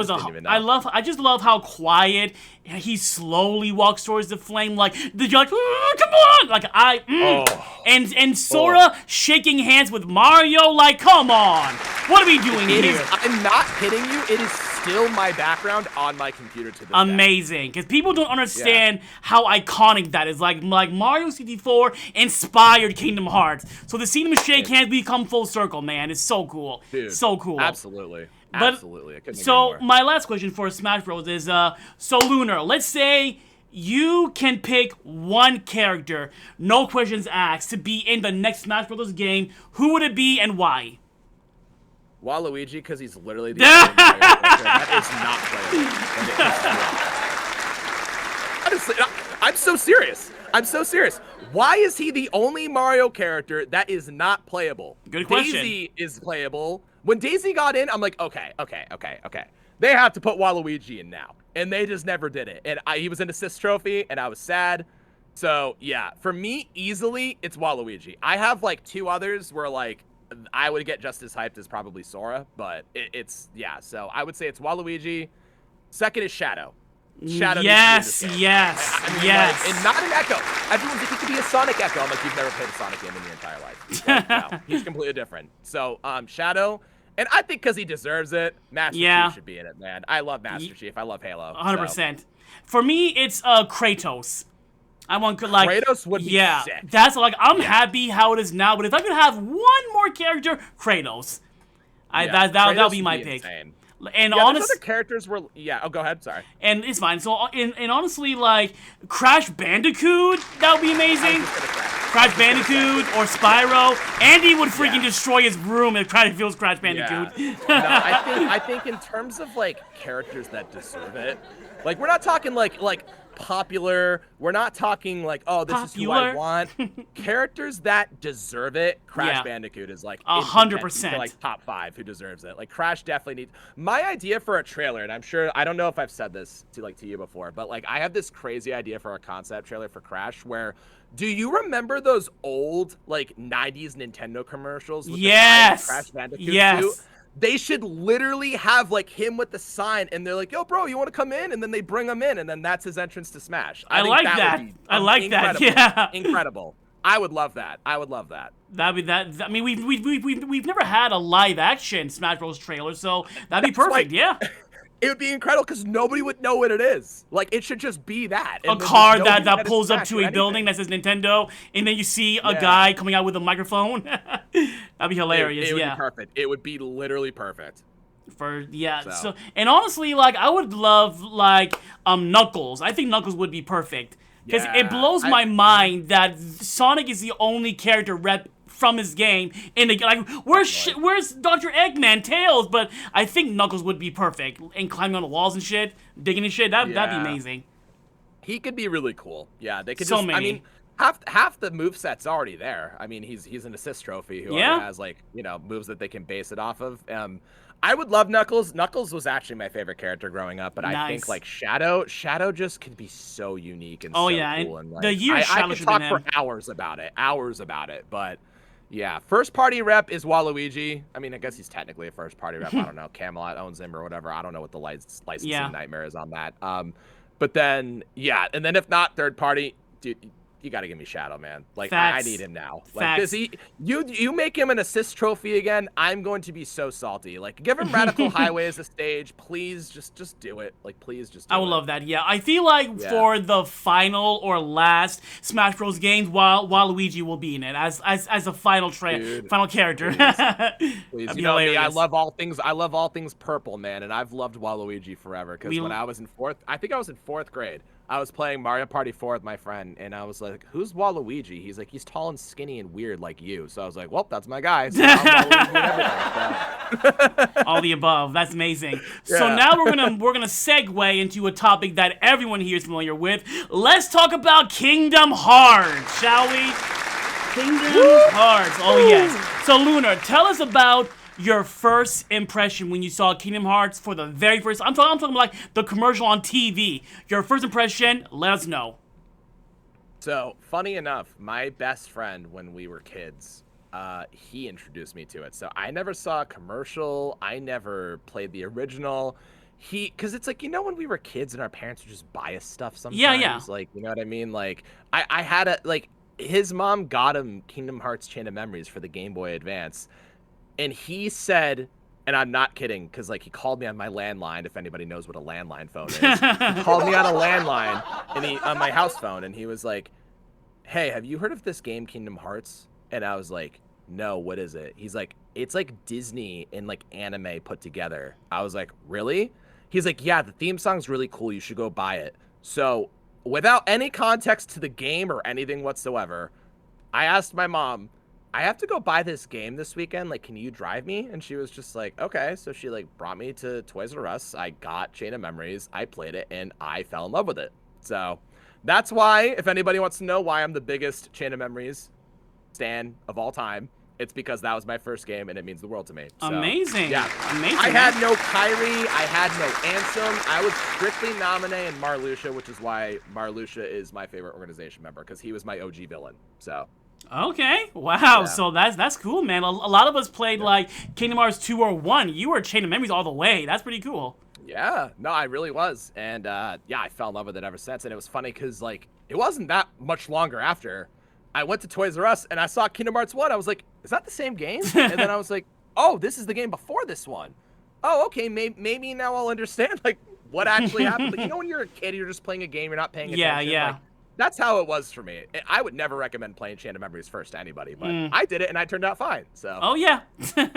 just love how quiet he slowly walks towards the flame. Like, you're like, come on. Like, and Sora shaking hands with Mario. Like, come on. What are we doing here? I'm not kidding you. It is still my background on my computer to this day. Amazing, because people don't understand how iconic that is. Like Mario 64 inspired Kingdom Hearts. So to see them shake hands become full circle, man, is so cool. Dude, so cool. Absolutely. Absolutely. I couldn't agree so more. My last question for Smash Bros is so Lunar, let's say you can pick one character, no questions asked, to be in the next Smash Bros game. Who would it be and why? Waluigi, because he's literally the only Mario character that is not playable. Honestly, I'm so serious. Why is he the only Mario character that is not playable? Good question. Daisy is playable. When Daisy got in, I'm like, okay. They have to put Waluigi in now. And they just never did it. And he was an assist trophy, and I was sad. So yeah, for me, easily it's Waluigi. I have like 2 others where like I would get just as hyped as probably Sora, but it's yeah. So I would say it's Waluigi. Second is Shadow. Shadow. Yes, needs to be in this game. yes, I mean, yes. Like, and not an Echo. Everyone's like, he could be a Sonic Echo. I'm like, you've never played a Sonic game in your entire life. Like, no, he's completely different. So Shadow. And I think because he deserves it, Master Chief should be in it, man. I love Master Chief. I love Halo. 100%. For me, it's Kratos. I want like Kratos would be sick. That's like I'm happy how it is now, but if I could have one more character, Kratos, that'll be my pick. Insane. And yeah, honestly, other characters were Oh, go ahead. Sorry. And it's fine. So and honestly, like Crash Bandicoot, that would be amazing. Crash Bandicoot or Spyro. Andy would freaking destroy his room if Crash feels Crash Bandicoot. Yeah. No, I think in terms of like characters that deserve it, like we're not talking like popular. We're not talking like, oh, this is who I want. Characters that deserve it. Crash Bandicoot is like 100%. Like top 5 who deserves it. Like Crash definitely needs. My idea for a trailer, and I'm sure I don't know if I've said this to you before, but like I have this crazy idea for a concept trailer for Crash where. Do you remember those old like 90s Nintendo commercials with the guy in Crash Bandicoot suit? They should literally have like him with the sign and they're like, yo, bro, you want to come in? And then they bring him in and then that's his entrance to Smash. I like that. I like that. Yeah. Incredible. I would love that. That'd be that. I mean, we've never had a live action Smash Bros. Trailer, so that'd be perfect. Yeah. It would be incredible because nobody would know what it is. Like, it should just be that. A car that pulls up to a building that says Nintendo, and then you see a guy coming out with a microphone. That'd be hilarious. It would be perfect. It would be literally perfect. So and honestly, like I would love like Knuckles. I think Knuckles would be perfect because it blows my mind that Sonic is the only character rep from his game in the like where's Dr. Eggman, Tails, but I think Knuckles would be perfect and climbing on the walls and shit, digging and shit. That'd be amazing. He could be really cool. Yeah, they could so many. I mean, half the moveset's already there. I mean, he's an assist trophy who already has like, moves that they can base it off of. I would love Knuckles. Knuckles was actually my favorite character growing up, but I think like Shadow just could be so unique and so cool. And like, the year Shadow I could talk for hours about it, but yeah, first party rep is Waluigi. I mean, I guess he's technically a first party rep. I don't know. Camelot owns him or whatever. I don't know what the licensing nightmare is on that. But then and then if not third party, dude, you got to give me Shadow, man. Like I need him now. Like does you make him an assist trophy again, I'm going to be so salty. Like give him Radical Highway as a stage, please. Just do it. Like please just do it. I would love that. Yeah, I feel like for the final or last Smash Bros. Games, Waluigi will be in it as a final character. Please. You know me, I love all things purple, man, and I've loved Waluigi forever. Because when I was in fourth grade. I was playing Mario Party 4 with my friend, and I was like, who's Waluigi? He's like, he's tall and skinny and weird like you. So I was like, well, that's my guy. So I'm Waluigi and everything, so. All the above. That's amazing. Yeah. So now we're gonna segue into a topic that everyone here is familiar with. Let's talk about Kingdom Hearts, shall we? Kingdom Hearts. Oh, yes. So, Lunar, tell us about your first impression when you saw Kingdom Hearts for the very first. I'm talking like the commercial on TV. Your first impression. Let us know. So funny enough, my best friend when we were kids, he introduced me to it. So I never saw a commercial. I never played the original. Because it's like, when we were kids and our parents would just buy us stuff sometimes. Yeah. Like, you know what I mean? Like I had his mom got him Kingdom Hearts Chain of Memories for the Game Boy Advance. And he said, and I'm not kidding, because he called me on my landline, if anybody knows what a landline phone is. He called me on a landline on my house phone, and he was like, hey, have you heard of this game, Kingdom Hearts? And I was like, no, what is it? He's like, it's like Disney and anime put together. I was like, really? He's like, yeah, the theme song's really cool. You should go buy it. So without any context to the game or anything whatsoever, I asked my mom, I have to go buy this game this weekend. Can you drive me? And she was just like, okay. So she brought me to Toys R Us. I got Chain of Memories. I played it and I fell in love with it. So that's why, if anybody wants to know why I'm the biggest Chain of Memories stan of all time, it's because that was my first game, and it means the world to me. So, Amazing. Yeah. Amazing. I had no Kyrie. I had no Ansem. I was strictly Naminé and Marluxia, which is why Marluxia is my favorite organization member, because he was my OG villain. So. Okay. Wow. Yeah. So that's cool, man. A lot of us played like Kingdom Hearts 2 or 1. You were Chain of Memories all the way. That's pretty cool. Yeah. No, I really was. And yeah, I fell in love with it ever since. And it was funny because like it wasn't that much longer after I went to Toys R Us and I saw Kingdom Hearts 1. I was like, is that the same game? And then I was like, oh, this is the game before this one. Oh, okay. Maybe now I'll understand like what actually happened. Like, you know, when you're a kid, you're just playing a game, you're not paying attention. Yeah. Like, that's how it was for me. I would never recommend playing Chain of Memories first to anybody, but I did it and I turned out fine. So. Oh yeah. So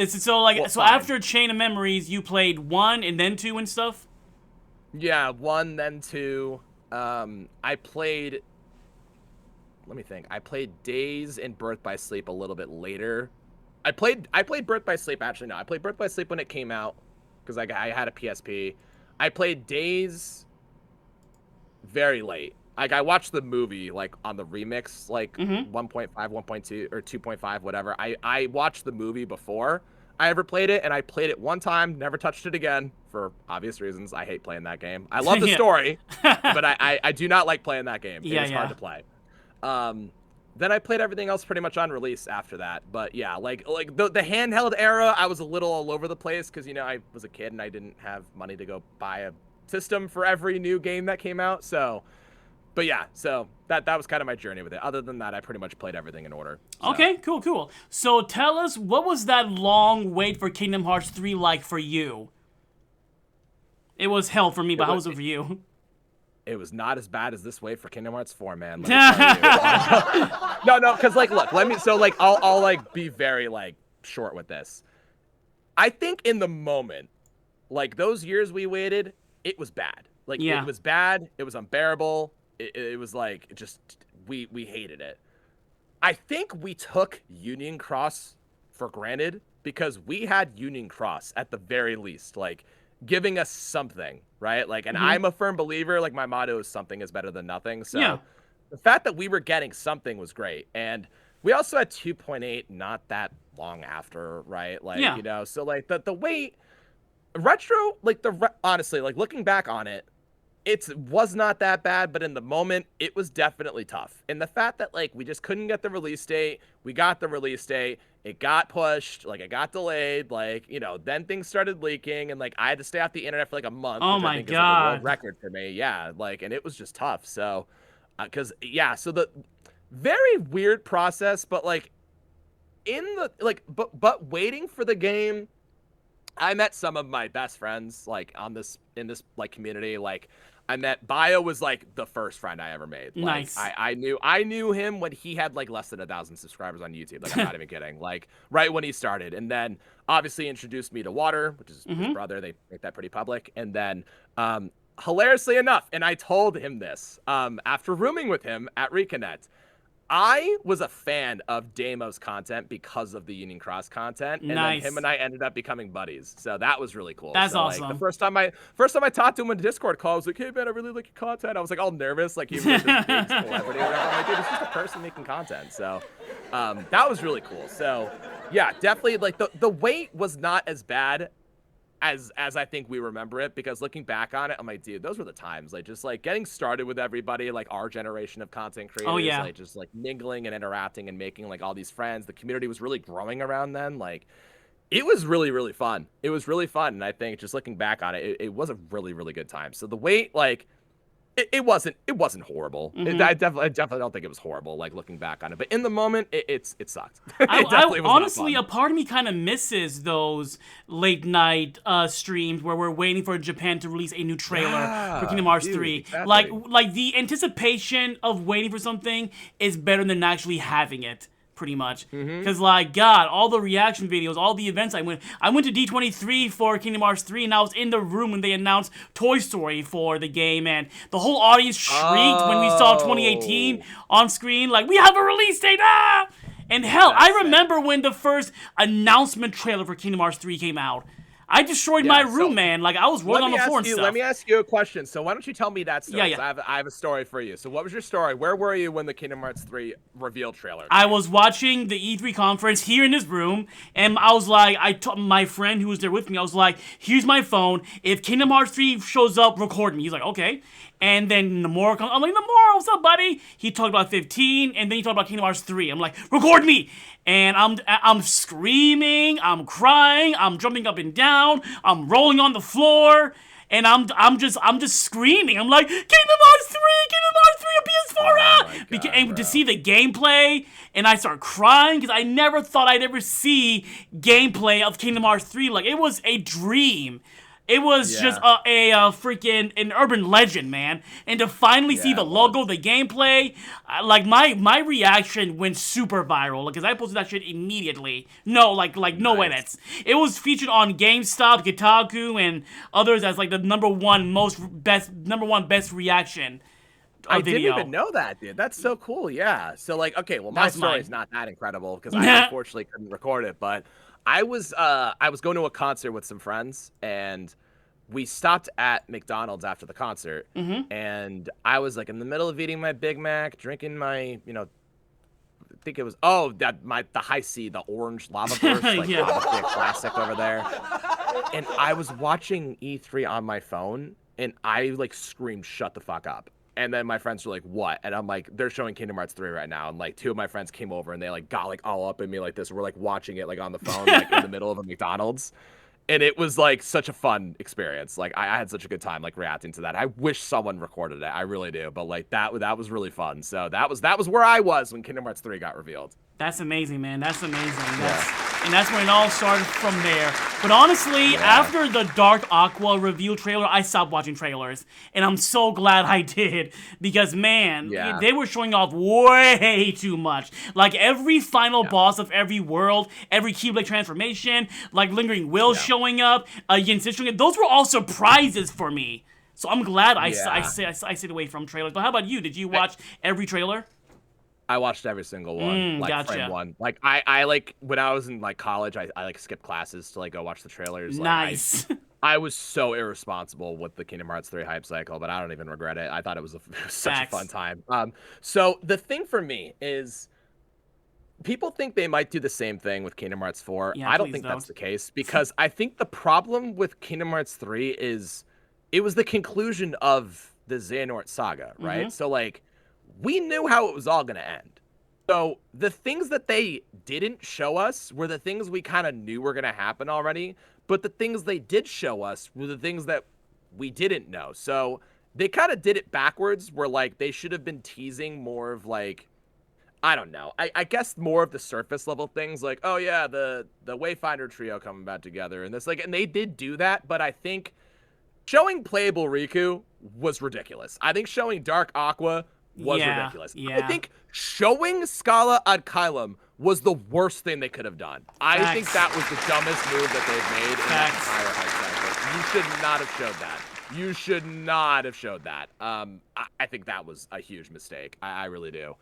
Fine. after Chain of Memories, you played 1 and then 2 and stuff. Yeah, 1 then 2. I played. Let me think. I played Days and Birth by Sleep a little bit later. I played Birth by Sleep. Actually, no, I played Birth by Sleep when it came out because I had a PSP. I played Days very late. Like I watched the movie like on the remix, like 1.5, 1.2, or 2.5, whatever. I watched the movie before I ever played it, and I played it one time, never touched it again for obvious reasons. I hate playing that game. I love the story, but I do not like playing that game. It's hard to play. Then I played everything else pretty much on release after that. But yeah, like the handheld era, I was a little all over the place because, you know, I was a kid and I didn't have money to go buy a system for every new game that came out. So, but yeah, so that was kind of my journey with it. Other than that, I pretty much played everything in order. So. Okay, cool. So tell us, what was that long wait for Kingdom Hearts 3 like for you? It was hell for me, but how was it for you? It was not as bad as this wait for Kingdom Hearts 4, man. Let me tell you. No, because like, look, I'll like be very like short with this. I think in the moment, like those years we waited, it was bad. Like it was bad. It was unbearable. It was like just we hated it. I think we took Union Cross for granted because we had Union Cross at the very least, like giving us something, right? Like, and I'm a firm believer, like my motto is something is better than nothing. So the fact that we were getting something was great. And we also had 2.8 not that long after, right? Like, you know, so like the wait, retro, like honestly, like looking back on it, it was not that bad, but in the moment, it was definitely tough. And the fact that, like, we just couldn't get the release date, we got the release date, it got pushed, like, it got delayed, like, you know, then things started leaking, and, like, I had to stay off the internet for, like, a month. Oh, which my I think God. is like a world record for me. Yeah, like, and it was just tough. So, because, so the very weird process, but, like, in the, like, but waiting for the game, I met some of my best friends, like, in this, like, community, like, I met Bio was like the first friend I ever made. Like, nice. I knew him when he had like less than 1,000 subscribers on YouTube. Like I'm not even kidding. Like right when he started, and then obviously introduced me to Water, which is his brother. They make that pretty public. And then hilariously enough, and I told him this after rooming with him at Reconnect. I was a fan of Damo's content because of the Union Cross content, and then him and I ended up becoming buddies. So that was really cool. That's so, awesome. Like, the first time I talked to him in a Discord call, I was like, "Hey man, I really like your content." I was like all nervous, like even with this big celebrity or whatever. I'm like, dude, it's just a person making content. So that was really cool. So yeah, definitely like the wait was not as bad as I think we remember it, because looking back on it, I'm like, dude, those were the times. Like just like getting started with everybody, like our generation of content creators, like just like mingling and interacting and making like all these friends. The community was really growing around then. Like it was really, really fun. It was really fun. And I think just looking back on it, it was a really, really good time. So the wait, like it wasn't horrible. I definitely don't think it was horrible, like looking back on it. But in the moment, it sucked. I honestly, a part of me kind of misses those late night streams where we're waiting for Japan to release a new trailer for Kingdom Hearts 3. Exactly. Like the anticipation of waiting for something is better than actually having it. Pretty much, because like God, all the reaction videos, all the events I went to D23 for Kingdom Hearts 3, and I was in the room when they announced Toy Story for the game, and the whole audience shrieked when we saw 2018 on screen, like we have a release date, And hell, I remember when the first announcement trailer for Kingdom Hearts 3 came out. I destroyed Yeah, my so room, man. Like, I was rolling on the floor and stuff. Let me ask you a question. So why don't you tell me that story? Yeah. 'Cause I have a story for you. So what was your story? Where were you when the Kingdom Hearts 3 reveal trailer I came? was watching the E3 conference here in this room, and I was like, I told my friend who was there with me, I was like, here's my phone. If Kingdom Hearts 3 shows up, record me. He's like, okay. And then Nomura comes. I'm like, Nomura, what's up, buddy? He talked about 15, and then he talked about Kingdom Hearts 3. I'm like, record me. And I'm screaming, I'm crying, I'm jumping up and down, I'm rolling on the floor. And I'm just screaming. I'm like, Kingdom Hearts 3 on PS4 Oh out! my God, And bro. to see the gameplay, and I start crying because I never thought I'd ever see gameplay of Kingdom Hearts 3. Like, it was a dream. It was just a freaking an urban legend, man. And to finally see the logo, the gameplay, like my reaction went super viral because I posted that shit immediately. No, like no edits. It was featured on GameStop, Kotaku, and others as like the number one best reaction. I Video. didn't even know that, dude. That's so cool. Yeah. So like, okay, well, my That's mine. story's not that incredible because I unfortunately couldn't record it, but I was going to a concert with some friends and we stopped at McDonald's after the concert, and I was like in the middle of eating my Big Mac, drinking my, I think it was the high C, the orange lava burst, like lava classic over there, and I was watching E3 on my phone, and I like screamed, "Shut the fuck up!" And then my friends were like, "What?" And I'm like, "They're showing Kingdom Hearts 3 right now." And like two of my friends came over and they like got like all up in me like this. We're like watching it like on the phone, like in the middle of a McDonald's. And it was like such a fun experience. Like I had such a good time like reacting to that. I wish someone recorded it. I really do. But like that was really fun. So that was where I was when Kingdom Hearts 3 got revealed. That's amazing, man. That's amazing. And that's when it all started from there. But honestly, after the Dark Aqua reveal trailer, I stopped watching trailers. And I'm so glad I did. Because, man, they were showing off way too much. Like, every final boss of every world, every Keyblade transformation, like Lingering Will showing up, Yin Sid showing up, those were all surprises for me. So I'm glad I stayed away from trailers. But how about you? Did you watch every trailer? I watched every single one, like frame one. Like I like when I was in like college, I like skipped classes to like go watch the trailers. Like, Nice. I was so irresponsible with the Kingdom Hearts 3 hype cycle, but I don't even regret it. I thought it was such a fun time. So the thing for me is, people think they might do the same thing with Kingdom Hearts 4. I don't think that's the case because I think the problem with Kingdom Hearts 3 is it was the conclusion of the Xehanort saga, right? So like, we knew how it was all going to end. So the things that they didn't show us were the things we kind of knew were going to happen already. But the things they did show us were the things that we didn't know. So they kind of did it backwards where like they should have been teasing more of like, I don't know. I guess more of the surface level things like, oh yeah, the Wayfinder trio coming back together and this, like, and they did do that. But I think showing playable Riku was ridiculous. I think showing Dark Aqua was ridiculous. I think showing Scala ad Kylum was the worst thing they could have done. I think that was the dumbest move that they've made in that entire hype cycle. You should not have showed that. You should not have showed that. I think that was a huge mistake. I really do.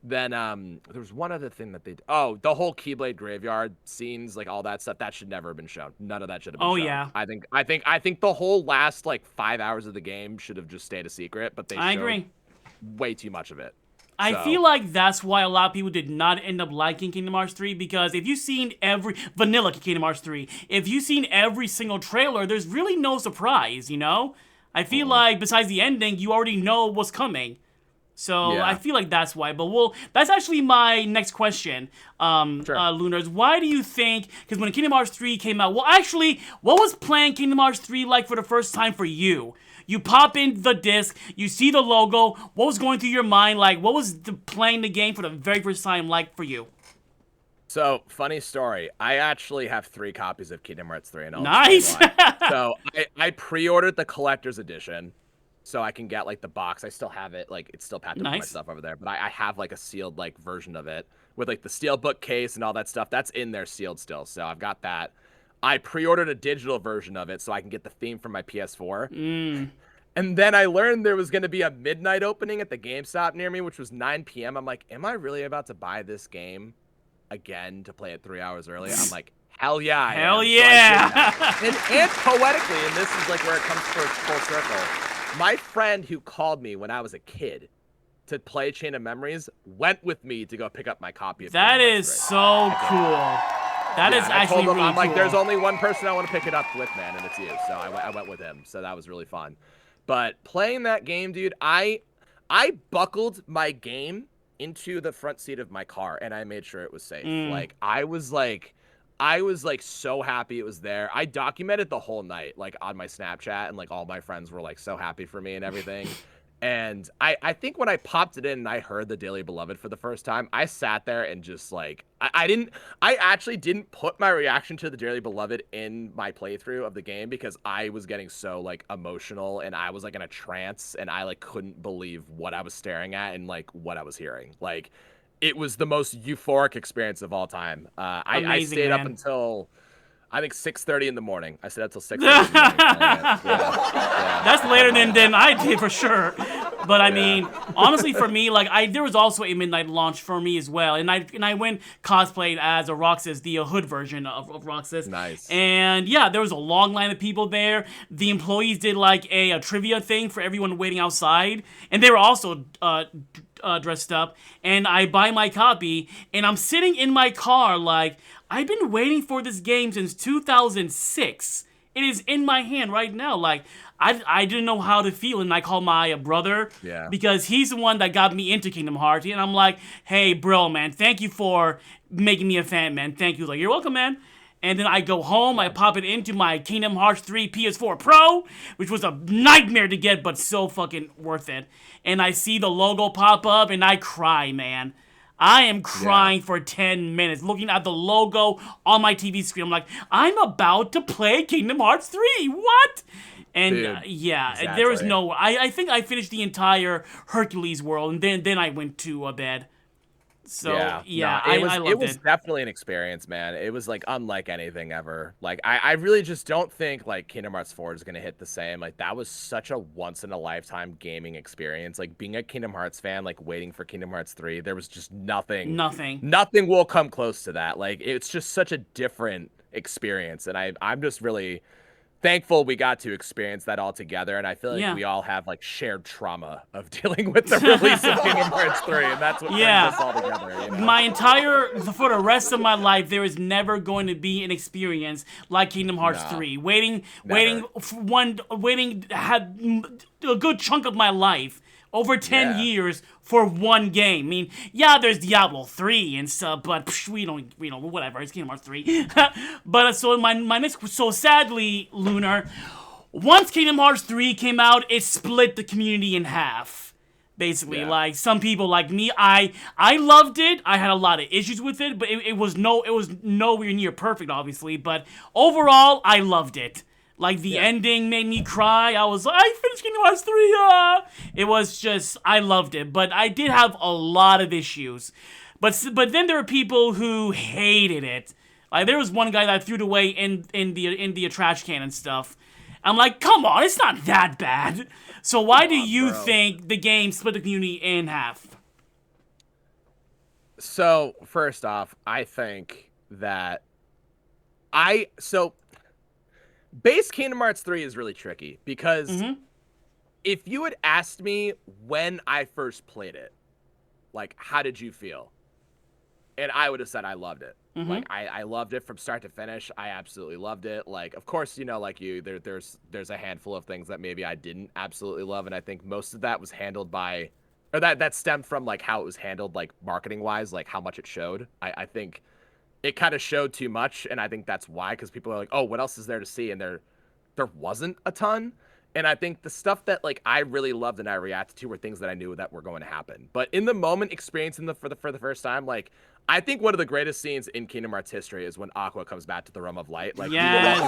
Then there was one other thing that they did. Oh, the whole Keyblade graveyard scenes, like all that stuff, that should never have been shown. None of that should have been shown. Yeah. I think the whole last like 5 hours of the game should have just stayed a secret, but they showed way too much of it. I feel like that's why a lot of people did not end up liking Kingdom Hearts 3, because if you've seen every vanilla Kingdom Hearts 3, if you've seen every single trailer, there's really no surprise, you know? I feel like besides the ending, you already know what's coming. So I feel like that's why. But that's actually my next question, Lunars. Why do you think, because when Kingdom Hearts 3 came out, well, actually, what was playing Kingdom Hearts 3 like for the first time for you? You pop in the disc, you see the logo, what was going through your mind? Like, what was playing the game for the very first time like for you? So, funny story. I actually have 3 copies of Kingdom Hearts 3. And I'll nice! So, I pre-ordered the collector's edition, so I can get, like, the box. I still have it. Like, it's still packed up with my stuff over there. But I have, like, a sealed, like, version of it with, like, the steel bookcase and all that stuff. That's in there sealed still, so I've got that. I pre-ordered a digital version of it so I can get the theme from my PS4. And then I learned there was going to be a midnight opening at the GameStop near me, which was 9 p.m. I'm like, am I really about to buy this game again to play it 3 hours early? I'm like, Hell yeah, I Hell am. So I did yeah. that. and poetically, and this is like where it comes full circle. My friend who called me when I was a kid to play Chain of Memories went with me to go pick up my copy of That Kingdom is Hearts 3. so cool. That is And I actually told him, really I'm like, cool. there's only one person I want to pick it up with, man, and it's you. So I went with him. So that was really fun. But playing that game, dude, I buckled my game into the front seat of my car, and I made sure it was safe. Like, I was like so happy it was there. I documented the whole night, like on my Snapchat, and like all my friends were like so happy for me and everything. And I think when I popped it in and I heard the Dearly Beloved for the first time, I sat there and just like, I actually didn't put my reaction to the Dearly Beloved in my playthrough of the game because I was getting so like emotional and I was like in a trance and I like couldn't believe what I was staring at and like what I was hearing. Like, it was the most euphoric experience of all time. I stayed up until I think 6:30 in the morning. I stayed up till 6:30 in the morning playing it. Yeah. That's later than I did for sure. But I mean, honestly, for me, like there was also a midnight launch for me as well, and I went cosplayed as a Roxas, the hood version of Roxas. Nice. And yeah, there was a long line of people there. The employees did like a trivia thing for everyone waiting outside, and they were also dressed up. And I buy my copy, and I'm sitting in my car like, I've been waiting for this game since 2006. It is in my hand right now. Like, I didn't know how to feel, and I called my brother because he's the one that got me into Kingdom Hearts. And I'm like, hey, bro, man, thank you for making me a fan, man. Thank you. Like, you're welcome, man. And then I go home, I pop it into my Kingdom Hearts 3 PS4 Pro, which was a nightmare to get, but so fucking worth it. And I see the logo pop up, and I cry, man. I am crying for 10 minutes, looking at the logo on my TV screen. I'm like, I'm about to play Kingdom Hearts 3. What? And Dude, exactly. there was no. I think I finished the entire Hercules world, and then I went to bed. So I loved it. It was definitely an experience, man. It was like unlike anything ever. Like I really just don't think like Kingdom Hearts 4 is gonna hit the same. Like that was such a once in a lifetime gaming experience. Like being a Kingdom Hearts fan, like waiting for Kingdom Hearts 3, there was just nothing will come close to that. Like it's just such a different experience, and I'm just really thankful we got to experience that all together, and I feel like we all have like shared trauma of dealing with the release of Kingdom Hearts 3, and that's what brings us all together. You know? For the rest of my life, there is never going to be an experience like Kingdom Hearts 3. Had a good chunk of my life. Over 10 years for one game. I mean, there's Diablo 3 and stuff, but we don't, whatever. It's Kingdom Hearts 3. But so sadly, Lunar, once Kingdom Hearts 3 came out, it split the community in half. Basically, like some people like me, I loved it. I had a lot of issues with it, but it was nowhere near perfect, obviously. But overall, I loved it. Like, the ending made me cry. I was like, I finished Kingdom Hearts 3, It was just, I loved it. But I did have a lot of issues. But then there were people who hated it. Like, there was one guy that threw it away in the trash can and stuff. I'm like, come on, it's not that bad. So why do you think the game split the community in half? So, first off, I think that base Kingdom Hearts 3 is really tricky because if you had asked me when I first played it, like, how did you feel? And I would have said I loved it. Like, I loved it from start to finish. I absolutely loved it. Like, of course, like you, there's a handful of things that maybe I didn't absolutely love, and I think most of that was handled by, or that stemmed from, like, how it was handled, like, marketing-wise, like, how much it showed. I think it kind of showed too much, and I think that's why, because people are like, oh, what else is there to see? And there wasn't a ton. And I think the stuff that, like, I really loved and I reacted to were things that I knew that were going to happen. But in the moment, experiencing them for the first time, like, I think one of the greatest scenes in Kingdom Hearts history is when Aqua comes back to the Realm of Light. Like, yes.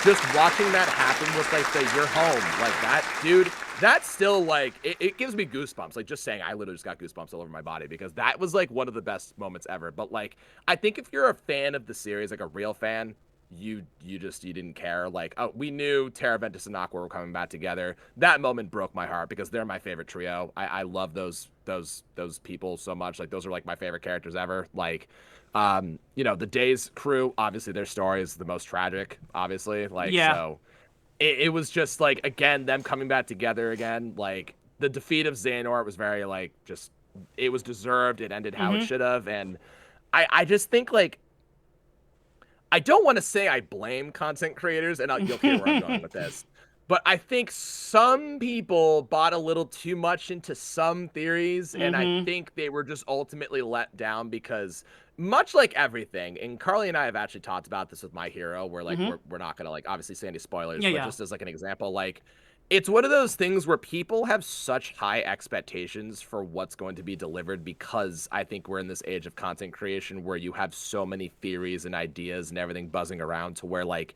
Just watching that happen with, like, you're home. Like, that, dude, that's still, like, it gives me goosebumps. Like, just saying, I literally just got goosebumps all over my body because that was, like, one of the best moments ever. But, like, I think if you're a fan of the series, like a real fan, you didn't care. Like, oh, we knew Terra, Ventus, and Aqua were coming back together. That moment broke my heart because they're my favorite trio. I love those people so much. Like, those are like my favorite characters ever. Like, the Days crew, obviously their story is the most tragic, obviously. Like, Yeah. so it was just like, again, them coming back together again. Like, the defeat of Xehanort was very like, just, it was deserved. It ended how it should have. And I just think, like, I don't want to say I blame content creators, and you'll hear where I'm going with this, but I think some people bought a little too much into some theories, and I think they were just ultimately let down because, much like everything, and Carly and I have actually talked about this with My Hero, where like we're not gonna like obviously say any spoilers, but just as like an example, like, it's one of those things where people have such high expectations for what's going to be delivered because I think we're in this age of content creation where you have so many theories and ideas and everything buzzing around to where, like,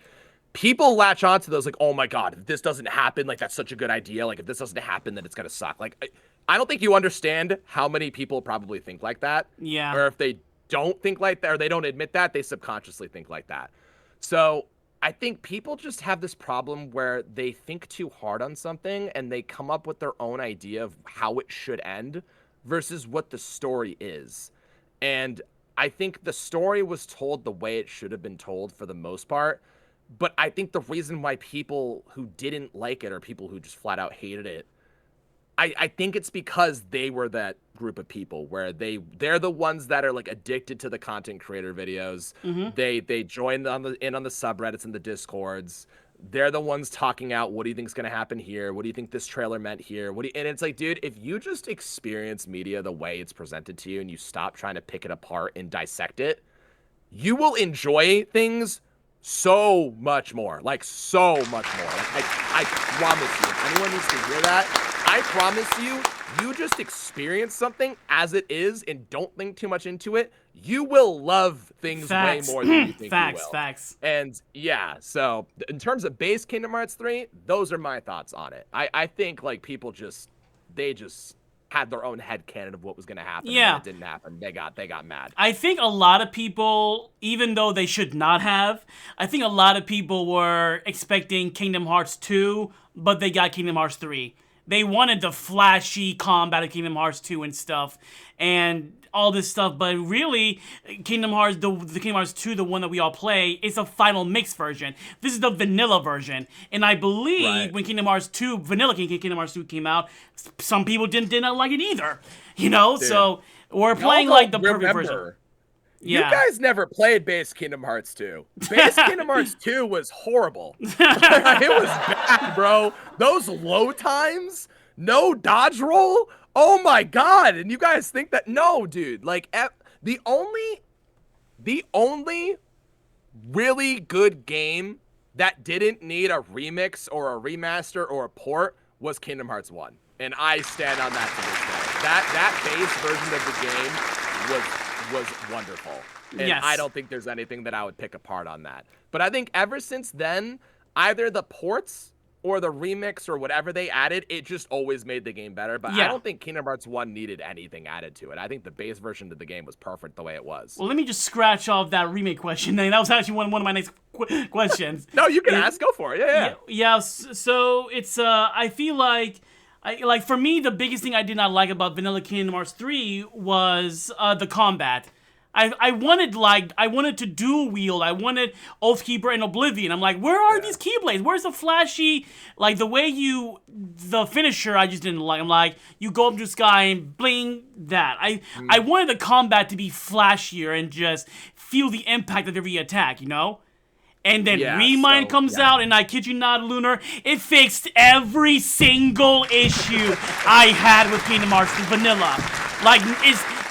people latch onto those, like, oh my God, if this doesn't happen, like, that's such a good idea. Like, if this doesn't happen, then it's going to suck. Like, I don't think you understand how many people probably think like that. Yeah. Or if they don't think like that, or they don't admit that, they subconsciously think like that. So I think people just have this problem where they think too hard on something and they come up with their own idea of how it should end versus what the story is. And I think the story was told the way it should have been told for the most part. But I think the reason why people who didn't like it or people who just flat out hated it, I think it's because they were that group of people where they're the ones that are like addicted to the content creator videos. They join in on the subreddits and the discords. They're the ones talking out, what do you think is going to happen here? What do you think this trailer meant here? And it's like, dude, if you just experience media the way it's presented to you and you stop trying to pick it apart and dissect it, you will enjoy things so much more. Like, so much more. Like, I promise you, if anyone needs to hear that, I promise you, you just experience something as it is and don't think too much into it. You will love things way more than you think you will. Facts. And yeah, so in terms of base Kingdom Hearts 3, those are my thoughts on it. I think like people they just had their own headcanon of what was going to happen. Yeah. And when it didn't happen. They got mad. I think a lot of people, even though they should not have, I think a lot of people were expecting Kingdom Hearts 2, but they got Kingdom Hearts 3. They wanted the flashy combat of Kingdom Hearts 2 and stuff, and all this stuff, but really, Kingdom Hearts, the Kingdom Hearts 2, the one that we all play, is a final mix version. This is the vanilla version, and I believe when Kingdom Hearts 2, vanilla Kingdom Hearts 2 came out, some people did not like it either, you know? Dude, so we're playing like the perfect version. Yeah. You guys never played base Kingdom Hearts 2. Base Kingdom Hearts 2 was horrible. It was bad, bro. Those low times, no dodge roll. Oh my God. And you guys think that? No, dude. Like, the only really good game that didn't need a remix or a remaster or a port was Kingdom Hearts 1. And I stand on that to this day. That base version of the game was wonderful. And yes. I don't think there's anything that I would pick apart on that. But I think ever since then, either the ports or the remix or whatever they added, it just always made the game better. But I don't think Kingdom Hearts 1 needed anything added to it. I think the base version of the game was perfect the way it was. Well, let me just scratch off that remake question. That was actually one of my next questions. No, you can ask. Go for it. Yeah, so it's, I feel like, for me, the biggest thing I did not like about Vanilla Kingdom Hearts 3 was the combat. I wanted to dual wield. I wanted Oathkeeper and Oblivion. I'm like, where are these Keyblades? Where's the flashy, like the way the finisher I just didn't like. I'm like, you go up to the sky and bling, that. I wanted the combat to be flashier and just feel the impact of every attack, you know? And then Remind comes out, and I kid you not, Lunar, it fixed every single issue I had with Kingdom Hearts Vanilla. Like,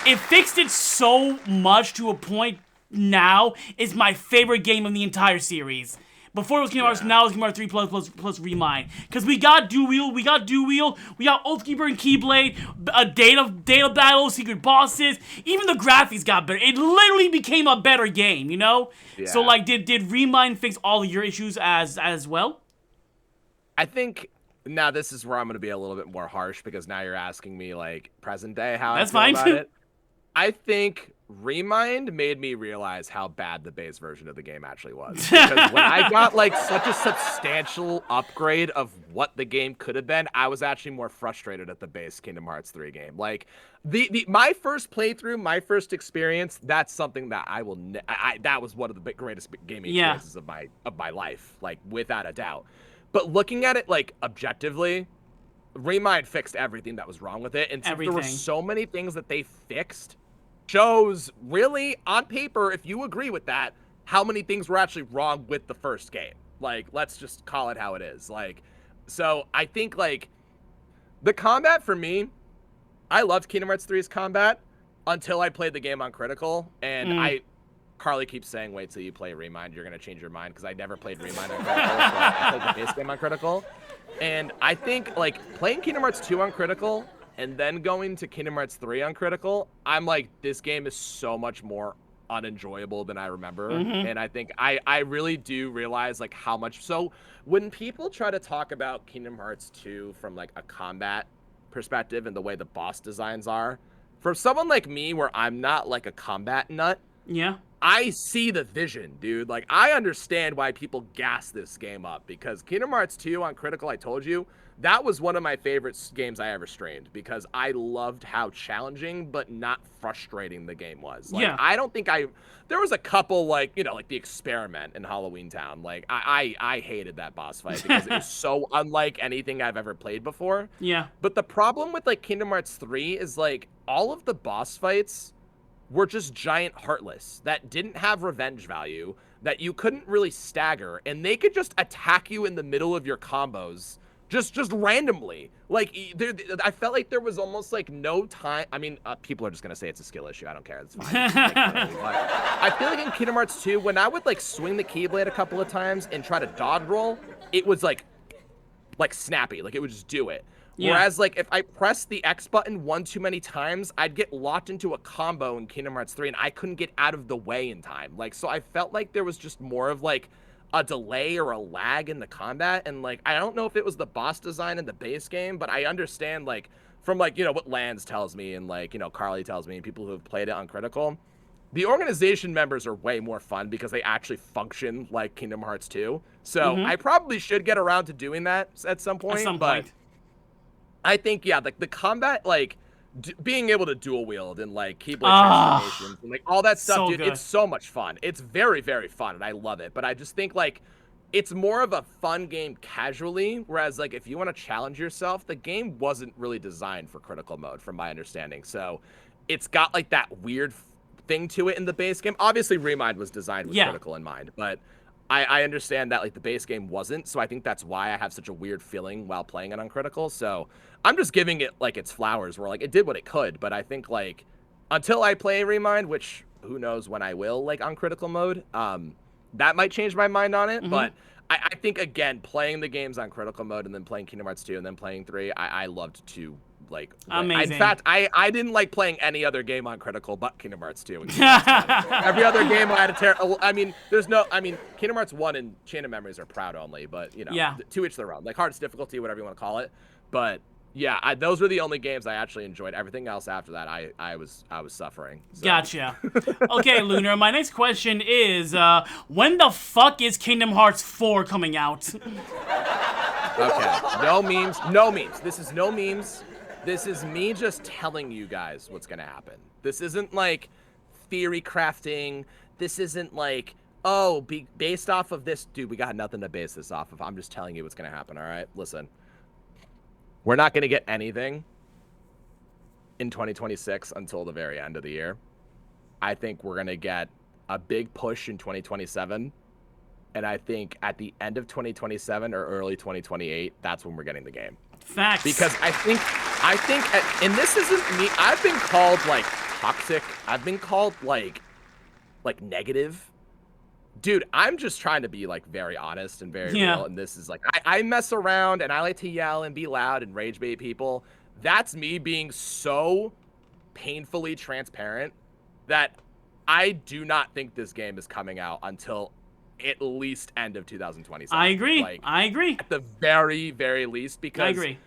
it fixed it so much to a point now it's my favorite game of the entire series. Before it was Kingdom Hearts, now it's Kingdom Hearts 3 plus Remind. Because we got Dual Wield, we got Oathkeeper and Keyblade, a data battle, secret bosses. Even the graphics got better. It literally became a better game, you know? Yeah. So, like, did Remind fix all of your issues as well? I think... Now, this is where I'm going to be a little bit more harsh because now you're asking me, like, present day how I feel about it. I think Remind made me realize how bad the base version of the game actually was. Because when I got like such a substantial upgrade of what the game could have been, I was actually more frustrated at the base Kingdom Hearts 3 game. Like my first playthrough, my first experience, that's something that I will that was one of the greatest gaming experiences of my life, like without a doubt. But looking at it like objectively, Remind fixed everything that was wrong with it, and there were so many things that they fixed. Shows really on paper, if you agree with that, how many things were actually wrong with the first game. Like, let's just call it how it is. Like, so I think like the combat for me, I loved Kingdom Hearts 3's combat until I played the game on critical, and Carly keeps saying, wait till you play Remind, you're gonna change your mind, because I never played Remind on critical, but I played the base game on critical. And I think like playing Kingdom Hearts 2 on critical and then going to Kingdom Hearts 3 on critical, I'm like, this game is so much more unenjoyable than I remember. And I think I really do realize like how much. So when people try to talk about Kingdom Hearts 2 from like a combat perspective and the way the boss designs are, for someone like me where I'm not like a combat nut, I see the vision, dude. Like, I understand why people gas this game up, because Kingdom Hearts 2 on critical, I told you, that was one of my favorite games I ever streamed, because I loved how challenging but not frustrating the game was. Like, I don't think there was a couple, like, you know, like the experiment in Halloween Town. Like, I hated that boss fight because it was so unlike anything I've ever played before. But the problem with, like, Kingdom Hearts 3 is, like, all of the boss fights were just giant heartless that didn't have revenge value, that you couldn't really stagger, and they could just attack you in the middle of your combos just randomly. Like, I felt like there was almost like no time. I mean, people are just gonna say it's a skill issue. I don't care. It's fine. But I feel like in Kingdom Hearts 2, when I would like swing the Keyblade a couple of times and try to dodge roll, it was like snappy. Like, it would just do it. Whereas, like, if I pressed the X button one too many times, I'd get locked into a combo in Kingdom Hearts 3, and I couldn't get out of the way in time. Like, so I felt like there was just more of, like, a delay or a lag in the combat. And, like, I don't know if it was the boss design in the base game, but I understand, like, from, like, you know, what Lance tells me and, like, you know, Carly tells me and people who have played it on critical, the organization members are way more fun because they actually function like Kingdom Hearts 2. So I probably should get around to doing that at some point. But I think, yeah, like the combat, like being able to dual wield and like Keyblade transformations and like all that stuff, dude, it's so much fun. It's very, very fun, and I love it. But I just think like it's more of a fun game casually, whereas like if you want to challenge yourself, the game wasn't really designed for critical mode, from my understanding. So it's got like that weird thing to it in the base game. Obviously, Remind was designed with critical in mind, but I understand that like the base game wasn't, so I think that's why I have such a weird feeling while playing it on critical. So I'm just giving it like its flowers, where like it did what it could, but I think like until I play Remind, which who knows when I will, like on critical mode, that might change my mind on it. But I think again, playing the games on critical mode and then playing Kingdom Hearts 2 and then playing 3, I loved to like. Amazing. In fact, I didn't like playing any other game on critical but Kingdom Hearts 2. Every other game I had a I mean, Kingdom Hearts 1 and Chain of Memories are proud only, but you know, to each their own. Like hardest difficulty, whatever you want to call it. But yeah, those were the only games I actually enjoyed. Everything else after that, I was suffering. So. Gotcha. Okay, Lunar, my next question is, when the fuck is Kingdom Hearts 4 coming out? Okay, no memes. This is no memes. This is me just telling you guys what's gonna happen. This isn't like theory crafting. This isn't like, oh, based off of this. Dude, we got nothing to base this off of. I'm just telling you what's gonna happen, all right? Listen. We're not going to get anything in 2026 until the very end of the year. I think we're going to get a big push in 2027. And I think at the end of 2027 or early 2028, that's when we're getting the game. Facts. Because I think, and this isn't me, I've been called like toxic. I've been called like negative. Dude, I'm just trying to be like very honest and very real, and this is like I mess around and I like to yell and be loud and rage bait people. That's me being so painfully transparent that I do not think this game is coming out until at least end of 2027. I agree. Like, I agree. At the very, very least, because I agree.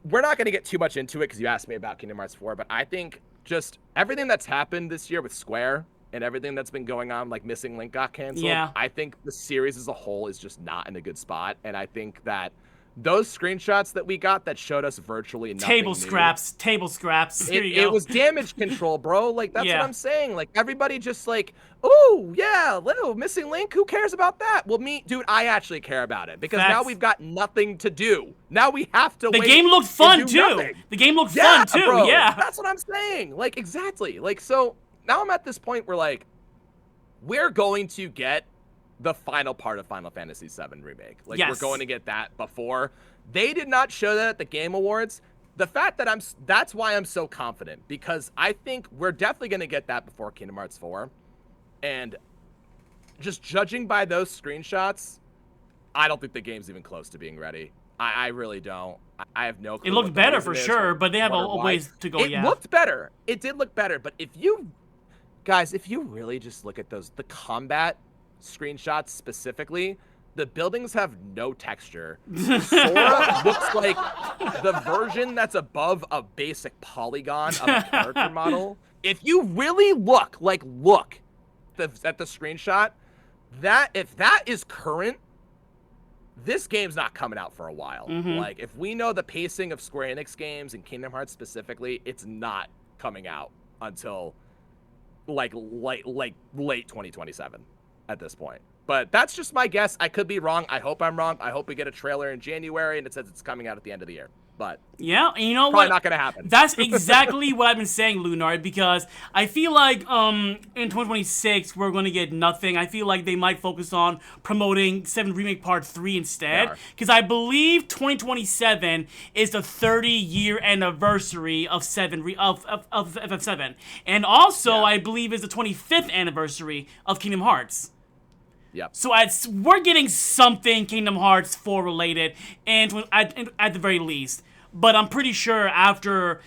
We're not going to get too much into it because you asked me about Kingdom Hearts 4, but I think just everything that's happened this year with Square and everything that's been going on, like Missing Link got canceled. Yeah. I think the series as a whole is just not in a good spot. And I think that those screenshots that we got that showed us virtually nothing Table new, scraps. Here you go. it was damage control, bro. Like, that's Yeah. what I'm saying. Like, everybody just like, oh, yeah, little Missing Link, who cares about that? Well, dude, I actually care about it because now Facts. we've got nothing to do. Now we have to The wait game looked and fun, do too. nothing. The game looked Yeah, fun, too. bro. Yeah. That's what I'm saying. Like, exactly. Like, so now I'm at this point where, like, we're going to get the final part of Final Fantasy VII Remake. Like, Yes. we're going to get that before. They did not show that at the Game Awards. The fact that that's why I'm so confident, because I think we're definitely going to get that before Kingdom Hearts 4. And just judging by those screenshots, I don't think the game's even close to being ready. I really don't. I have no clue. It looked what the better reason for is sure, or but they have what or a why. ways to go, It yeah. looked better. It did look better, but if you really just look at the combat screenshots specifically, the buildings have no texture. Sora looks like the version that's above a basic polygon of a character model. If you really look at the screenshot, if that is current, this game's not coming out for a while. Like, if we know the pacing of Square Enix games and Kingdom Hearts specifically, it's not coming out until like late 2027 at this point. But that's just my guess. I could be wrong. I hope I'm wrong. I hope we get a trailer in January and it says it's coming out at the end of the year. But Yeah, and you know probably what? not going to happen. That's exactly what I've been saying, Lunard, because I feel like in 2026 we're going to get nothing. I feel like they might focus on promoting 7 Remake Part 3 instead, because I believe 2027 is the 30-year anniversary of 7 of FF7, and also I believe is the 25th anniversary of Kingdom Hearts. Yep. So we're getting something Kingdom Hearts 4 related, and at the very least. But I'm pretty sure after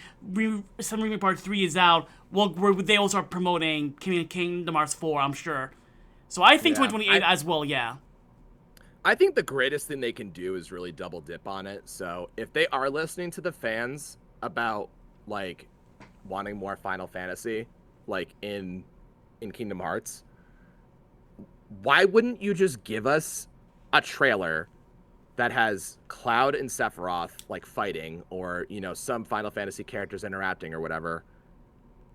some Remake Part 3 is out, they will start promoting Kingdom Hearts 4, I'm sure. So I think 2028 as well, yeah. I think the greatest thing they can do is really double dip on it. So if they are listening to the fans about, like, wanting more Final Fantasy, like, in Kingdom Hearts, why wouldn't you just give us a trailer that has Cloud and Sephiroth, like, fighting, or, you know, some Final Fantasy characters interacting or whatever,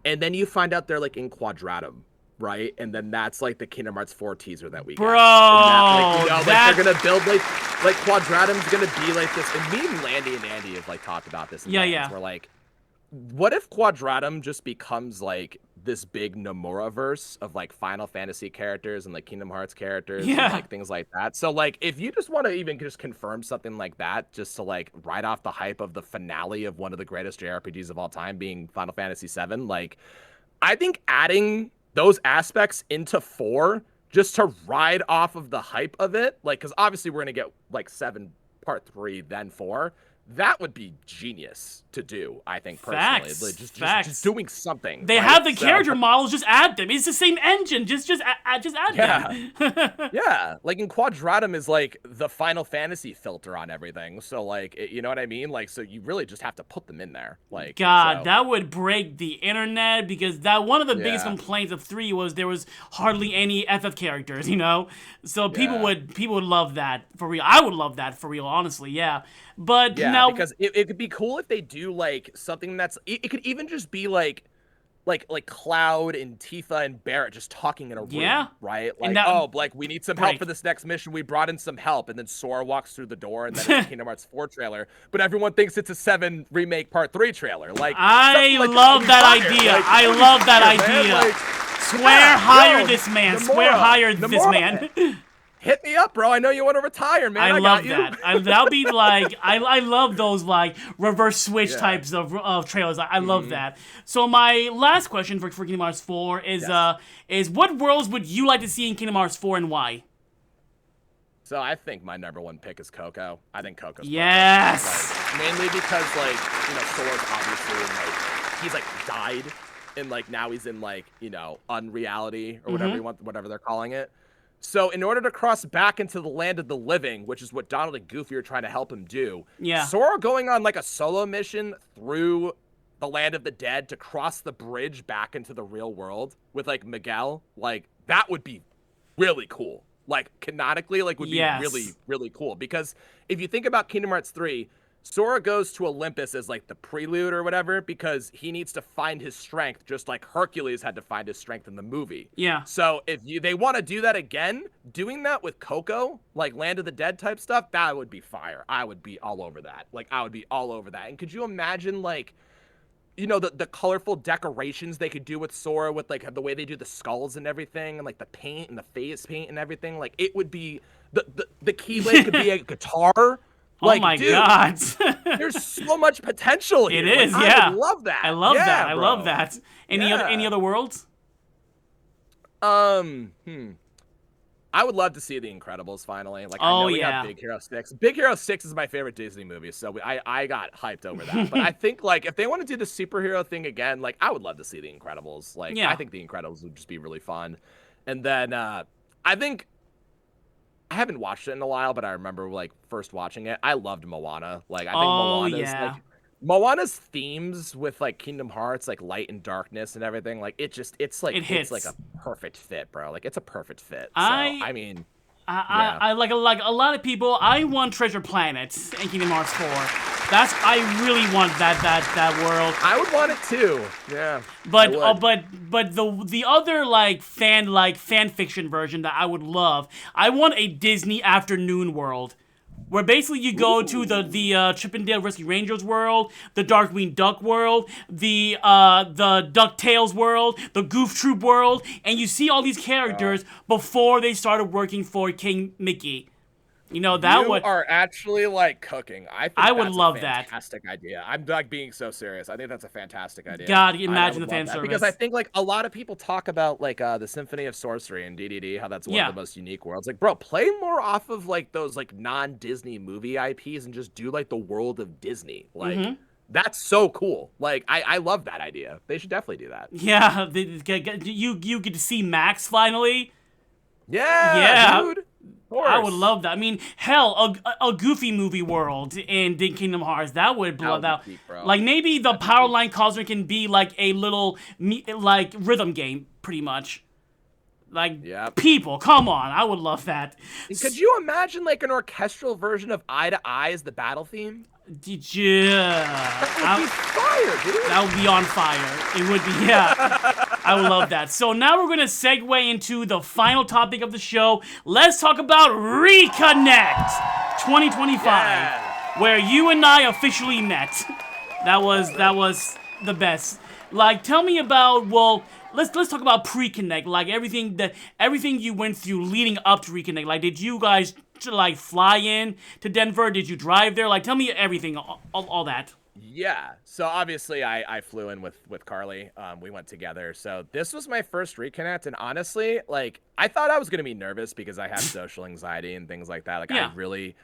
and then you find out they're, like, in Quadratum, right? And then that's, like, the Kingdom Hearts 4 teaser that we get. Bro, like, they're gonna build, like Quadratum's gonna be like this. And me and Landy and Andy have, like, talked about this. Yeah. We're like, what if Quadratum just becomes, like, this big Nomura-verse of, like, Final Fantasy characters and, like, Kingdom Hearts characters and, like, things like that. So, like, if you just want to even just confirm something like that, just to, like, ride off the hype of the finale of one of the greatest JRPGs of all time being Final Fantasy VII, like, I think adding those aspects into 4 just to ride off of the hype of it, like, because obviously we're going to get, like, 7 Part 3, then 4. That would be genius to do, I think, personally. Facts. Like, just doing something. They right? have the character models, just add them. It's the same engine, just add them. Yeah, like, in Quadratum is, like, the Final Fantasy filter on everything. So, like, you know what I mean? Like, so you really just have to put them in there. Like, God, so. that would break the internet, because that one of the biggest Yeah. complaints of 3 was there was hardly any FF characters, you know? So people would love that for real. I would love that for real, honestly, yeah. But now, because it could be cool if they do, like, something that's it could even just be like Cloud and Tifa and Barrett just talking in a room, right? Like, like, we need some help for this next mission. We brought in some help, and then Sora walks through the door, and then it's a Kingdom Hearts 4 trailer, but everyone thinks it's a 7 Remake Part 3 trailer. Like, I love that idea. Like, I love that man, idea. like, Swear hire this man. Swear hire this Nomura. man. Hit me up, bro. I know you want to retire, man. I got love you. that. That'll be like, I love those, like, reverse switch types of trailers. I love that. So my last question for Kingdom Hearts 4 is what worlds would you like to see in Kingdom Hearts 4 and why? So I think my number 1 pick is Coco. I think Coco's Yes. perfect. Like, mainly because, like, you know, Sora's obviously in, like, he's, like, died, and, like, now he's in, like, you know, unreality or whatever they're calling it. So in order to cross back into the land of the living, which is what Donald and Goofy are trying to help him do, Sora going on, like, a solo mission through the land of the dead to cross the bridge back into the real world with like Miguel, like that would be really cool. Like canonically, like would be really, really cool. Because if you think about Kingdom Hearts 3, Sora goes to Olympus as like the prelude or whatever because he needs to find his strength, just like Hercules had to find his strength in the movie. Yeah. So if they want to do that again, doing that with Coco, like Land of the Dead type stuff, that would be fire. I would be all over that. Like I would be all over that. And could you imagine like, you know, the colorful decorations they could do with Sora with like the way they do the skulls and everything and like the paint and the face paint and everything? Like it would be the keyblade could be a guitar. Like, oh my dude, god. there's so much potential here. It is, like, yeah. I would love that. I love yeah, that. I bro. love that. Any other worlds? I would love to see The Incredibles finally. Like, I Oh, know we yeah. have Big Hero 6. Big Hero 6 is my favorite Disney movie, so I got hyped over that. But I think, like, if they want to do the superhero thing again, like, I would love to see The Incredibles. Like, Yeah. I think The Incredibles would just be really fun. And then I think I haven't watched it in a while, but I remember, like, first watching it. I loved Moana. Like, I think Moana's themes with like Kingdom Hearts, like light and darkness and everything, like it's hits. like a perfect fit, bro. Like it's a perfect fit. So, I mean, I like a lot of people. I want Treasure Planet in Kingdom Hearts 4. I really want that world. I would want it too. Yeah. But I would. but the other fan fiction version that I would love. I want a Disney afternoon world. Where basically you go to the Chippendale Rescue Rangers world, the Darkwing Duck world, the DuckTales world, the Goof Troop world, and you see all these characters before they started working for King Mickey. You know, you are actually like cooking. I would that's love a that. fantastic idea. I'm like being so serious. I think that's a fantastic idea. God, I imagine would the fan love that. service. Because I think like a lot of people talk about like the Symphony of Sorcery and DDD, how that's one of the most unique worlds. Like, bro, play more off of like those like non-Disney movie IPs and just do like the world of Disney. Like that's so cool. Like I love that idea. They should definitely do that. Yeah, you get to see Max finally. Yeah, dude. I would love that. I mean, hell, a Goofy movie world in Kingdom Hearts, that would blow out. Like maybe the Power Line Cosmic can be like a little like rhythm game, pretty much. Like people, come on, I would love that. Could you imagine like an orchestral version of Eye to Eye as the battle theme? Yeah, that would be fire, dude. That would be on fire. It would be, yeah. I would love that. So now we're gonna segue into the final topic of the show. Let's talk about Reconnect 2025, where you and I officially met. That was the best. Like, tell me about Let's talk about pre-Connect, like everything you went through leading up to Reconnect. Like, did you guys like fly in to Denver? Did you drive there? Like, tell me everything, all that. Yeah. So obviously I flew in with Carly. We went together. So this was my first Reconnect, and honestly, like I thought I was gonna be nervous because I have social anxiety and things like that. Like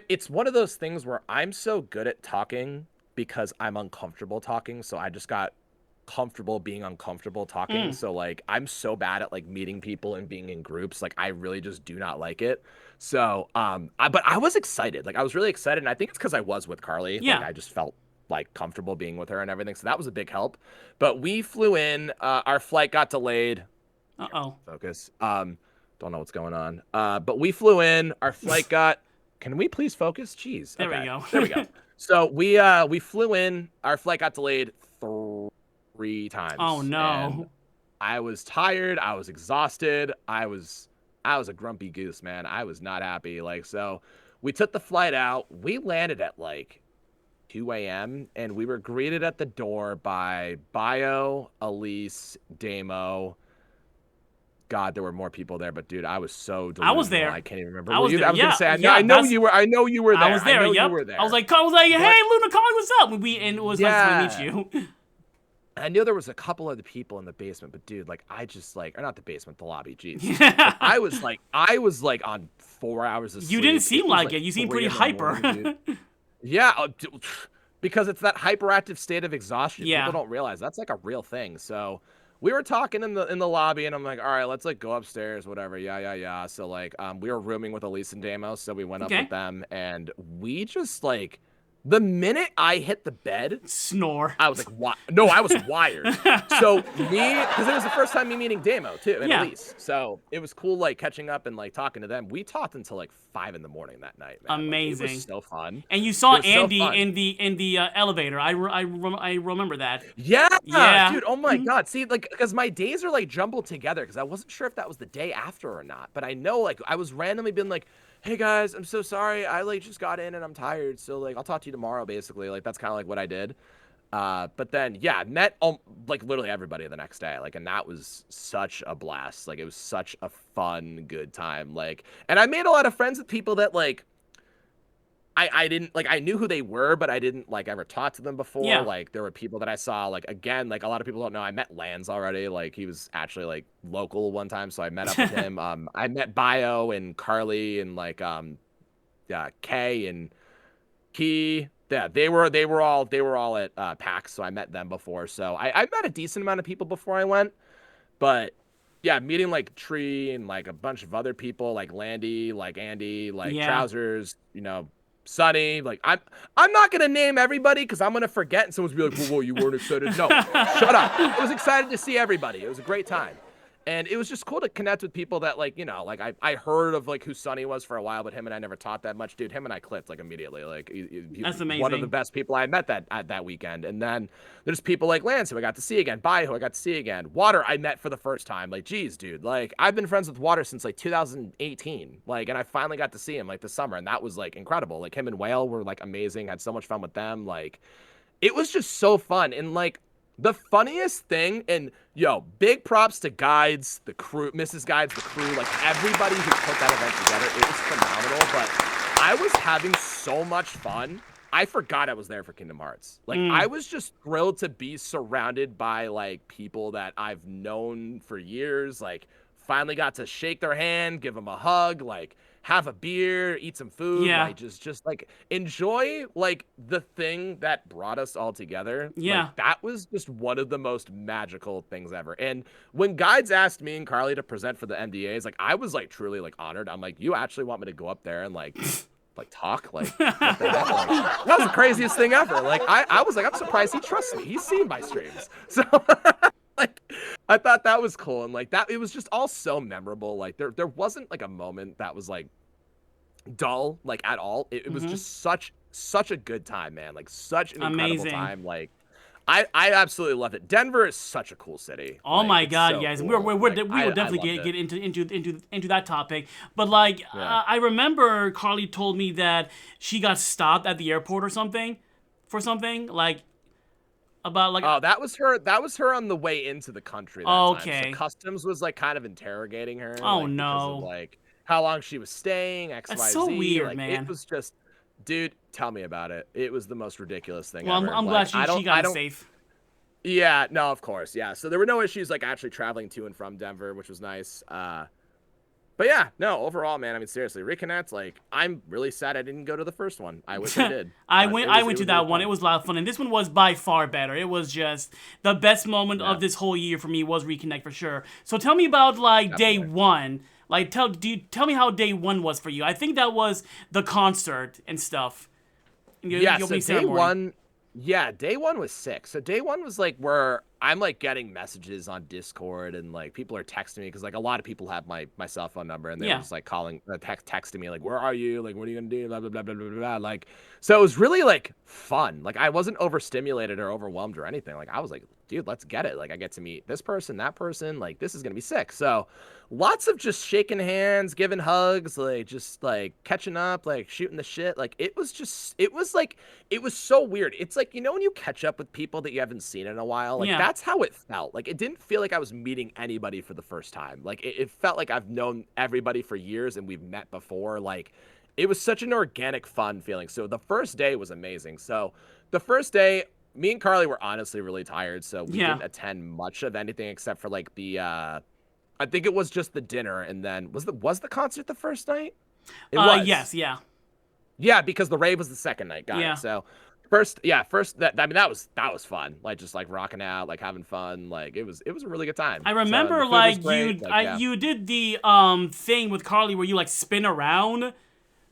it's one of those things where I'm so good at talking because I'm uncomfortable talking. So I just got comfortable being uncomfortable talking. So like I'm so bad at like meeting people and being in groups. Like I really just do not like it. So but I was excited. Like I was really excited, and I think it's because I was with Carly. Yeah. Like I just felt like comfortable being with her and everything. So that was a big help. But we flew in, our flight got delayed. Focus. Don't know what's going on. But we flew in, our flight got can we please focus? Jeez. There we go. There we go. So we flew in, our flight got delayed 3 times. Oh no. And I was tired, I was exhausted, I was a grumpy goose, man. I was not happy. Like, so we took the flight out, we landed at like 2 a.m. and we were greeted at the door by Bio, Elise, Damo. God, there were more people there, but dude, I was so delusional. I was there. I can't even remember. I was there. gonna say, Yeah, I know you were. I know you were there. I was there. You were there. I was like, hey, Luna, Colin, what's up? And it was nice to meet you. I knew there was a couple of the people in the basement, but dude, like I just like, or not the basement, the lobby. Jeez. I was like on 4 hours of sleep. You didn't seem like it. You seemed pretty hyper. Morning, yeah, because it's that hyperactive state of exhaustion. Yeah. People don't realize that's like a real thing. So we were talking in the lobby, and I'm like, all right, let's like go upstairs, whatever. Yeah. So like, we were rooming with Elise and Damos, so we went up with them, and we just like The minute I hit the bed, Snore. I was like, "What?" No, I was wired. So because it was the first time me meeting Damo too, and Yeah. Elise. So it was cool, like catching up and like talking to them. We talked until like 5 in the morning that night, man. Like, Amazing. it was so fun. And you saw It was so Andy fun. in the elevator. I remember that. Yeah, Yeah. dude. Oh my God. See, like, because my days are like jumbled together because I wasn't sure if that was the day after or not. But I know, like, I was randomly being like, "Hey guys, I'm so sorry. I like just got in and I'm tired. So like, I'll talk to you tomorrow." Basically, like that's kind of like what I did. But then yeah, met like literally everybody the next day. Like, and that was such a blast. Like, it was such a fun, good time. Like, and I made a lot of friends with people that like. I didn't like I knew who they were, but I didn't like ever talk to them before. Yeah. Like there were people that I saw like again, like a lot of people don't know. I met Lance already. Like he was actually like local one time, so I met up with him. I met Bio and Carly and like yeah, Kay and Key. Yeah, they were all at PAX, so I met them before. So I met a decent amount of people before I went, but yeah, meeting like Tree and like a bunch of other people like Landy, like Andy, like Yeah. Trousers, Sunny. Like I'm not gonna name everybody because I'm gonna forget and someone's gonna be like, whoa, you weren't excited. No, shut up. I was excited to see everybody. It was a great time. And it was just cool to connect with people that like, like I heard of like who Sonny was for a while, but him and I never talked that much. Dude, him and I clicked like immediately. Like That's one of amazing. the best people I met that weekend. And then there's people like Lance who I got to see again, Bai who I got to see again, Water I met for the first time. Like, geez, dude, like I've been friends with Water since like 2018. Like, and I finally got to see him like this summer, and that was like incredible. Like him and Whale were like amazing. Had so much fun with them. Like, it was just so fun. And like the funniest thing, and big props to Guides, the crew, Mrs. Guides, the crew, like everybody who put that event together. It was phenomenal. But I was having so much fun. I forgot I was there for Kingdom Hearts. Like I was just thrilled to be surrounded by like people that I've known for years. Like finally got to shake their hand, give them a hug, like have a beer, eat some food, Yeah. like just like enjoy like the thing that brought us all together. Yeah. Like, that was just one of the most magical things ever. And when Guides asked me and Carly to present for the MDAs, like I was like truly like honored. I'm like, you actually want me to go up there and like talk? Like, what the hell? Like, that was the craziest thing ever. Like I was like, I'm surprised he trusts me. He's seen my streams. So like I thought that was cool, and like that it was just all so memorable. Like there wasn't like a moment that was like dull like at all. It was just such a good time, man. Like such an incredible Amazing. time. Like I absolutely loved it. Denver is such a cool city. Oh Like, my it's God, so guys, cool. we Like, will definitely loved get it. into that topic. But like, Yeah. I remember Carly told me that she got stopped at the airport or something, for something like about like. Oh, that was her on the way into the country. That Okay. time. So customs was like kind of interrogating her. Oh, like, no. Because of, like how long she was staying. X, That's Y, so Z. weird, like, man. It was just, dude. Tell me about it. It was the most ridiculous thing well, ever. I'm Like, glad she got it safe. Yeah, no, of course, yeah. So there were no issues like actually traveling to and from Denver, which was nice. But yeah, no, overall, man. I mean, seriously, reconnect. Like, I'm really sad I didn't go to the first one. I wish I did. I But went it was to really that one. fun. It was a lot of fun, and this one was by far better. It was just the best moment Yeah. of this whole year for me was reconnect for sure. So tell me about like day Definitely. one. Like tell me how day one was for you. I think that was the concert and stuff. Yeah, Your so opening day ceremony. one, yeah, day one was sick. So day one was like where I'm like getting messages on Discord and like people are texting me because like a lot of people have my cell phone number and they're Yeah. just like calling, texting me like, where are you? Like, what are you gonna do? Blah blah blah blah blah blah. Like, so it was really like fun. Like I wasn't overstimulated or overwhelmed or anything. Like I was like, dude, let's get it. Like I get to meet this person, that person. Like this is gonna be sick. So lots of just shaking hands, giving hugs, like just like catching up, like shooting the shit. Like it was so weird. It's like, when you catch up with people that you haven't seen in a while, like Yeah. that's how it felt. Like it didn't feel like I was meeting anybody for the first time. Like it felt like I've known everybody for years and we've met before. Like it was such an organic, fun feeling. So the first day was amazing. So the first day, me and Carly were honestly really tired. So we Yeah. didn't attend much of anything except for like I think it was just the dinner, and then was the concert the first night? It was. Yes, yeah. Yeah, because the rave was the second night. Got Yeah. it. So first that was fun. Like just like rocking out, like having fun. Like it was a really good time. I So, remember the food was like great, yeah. you did the thing with Carly where you like spin around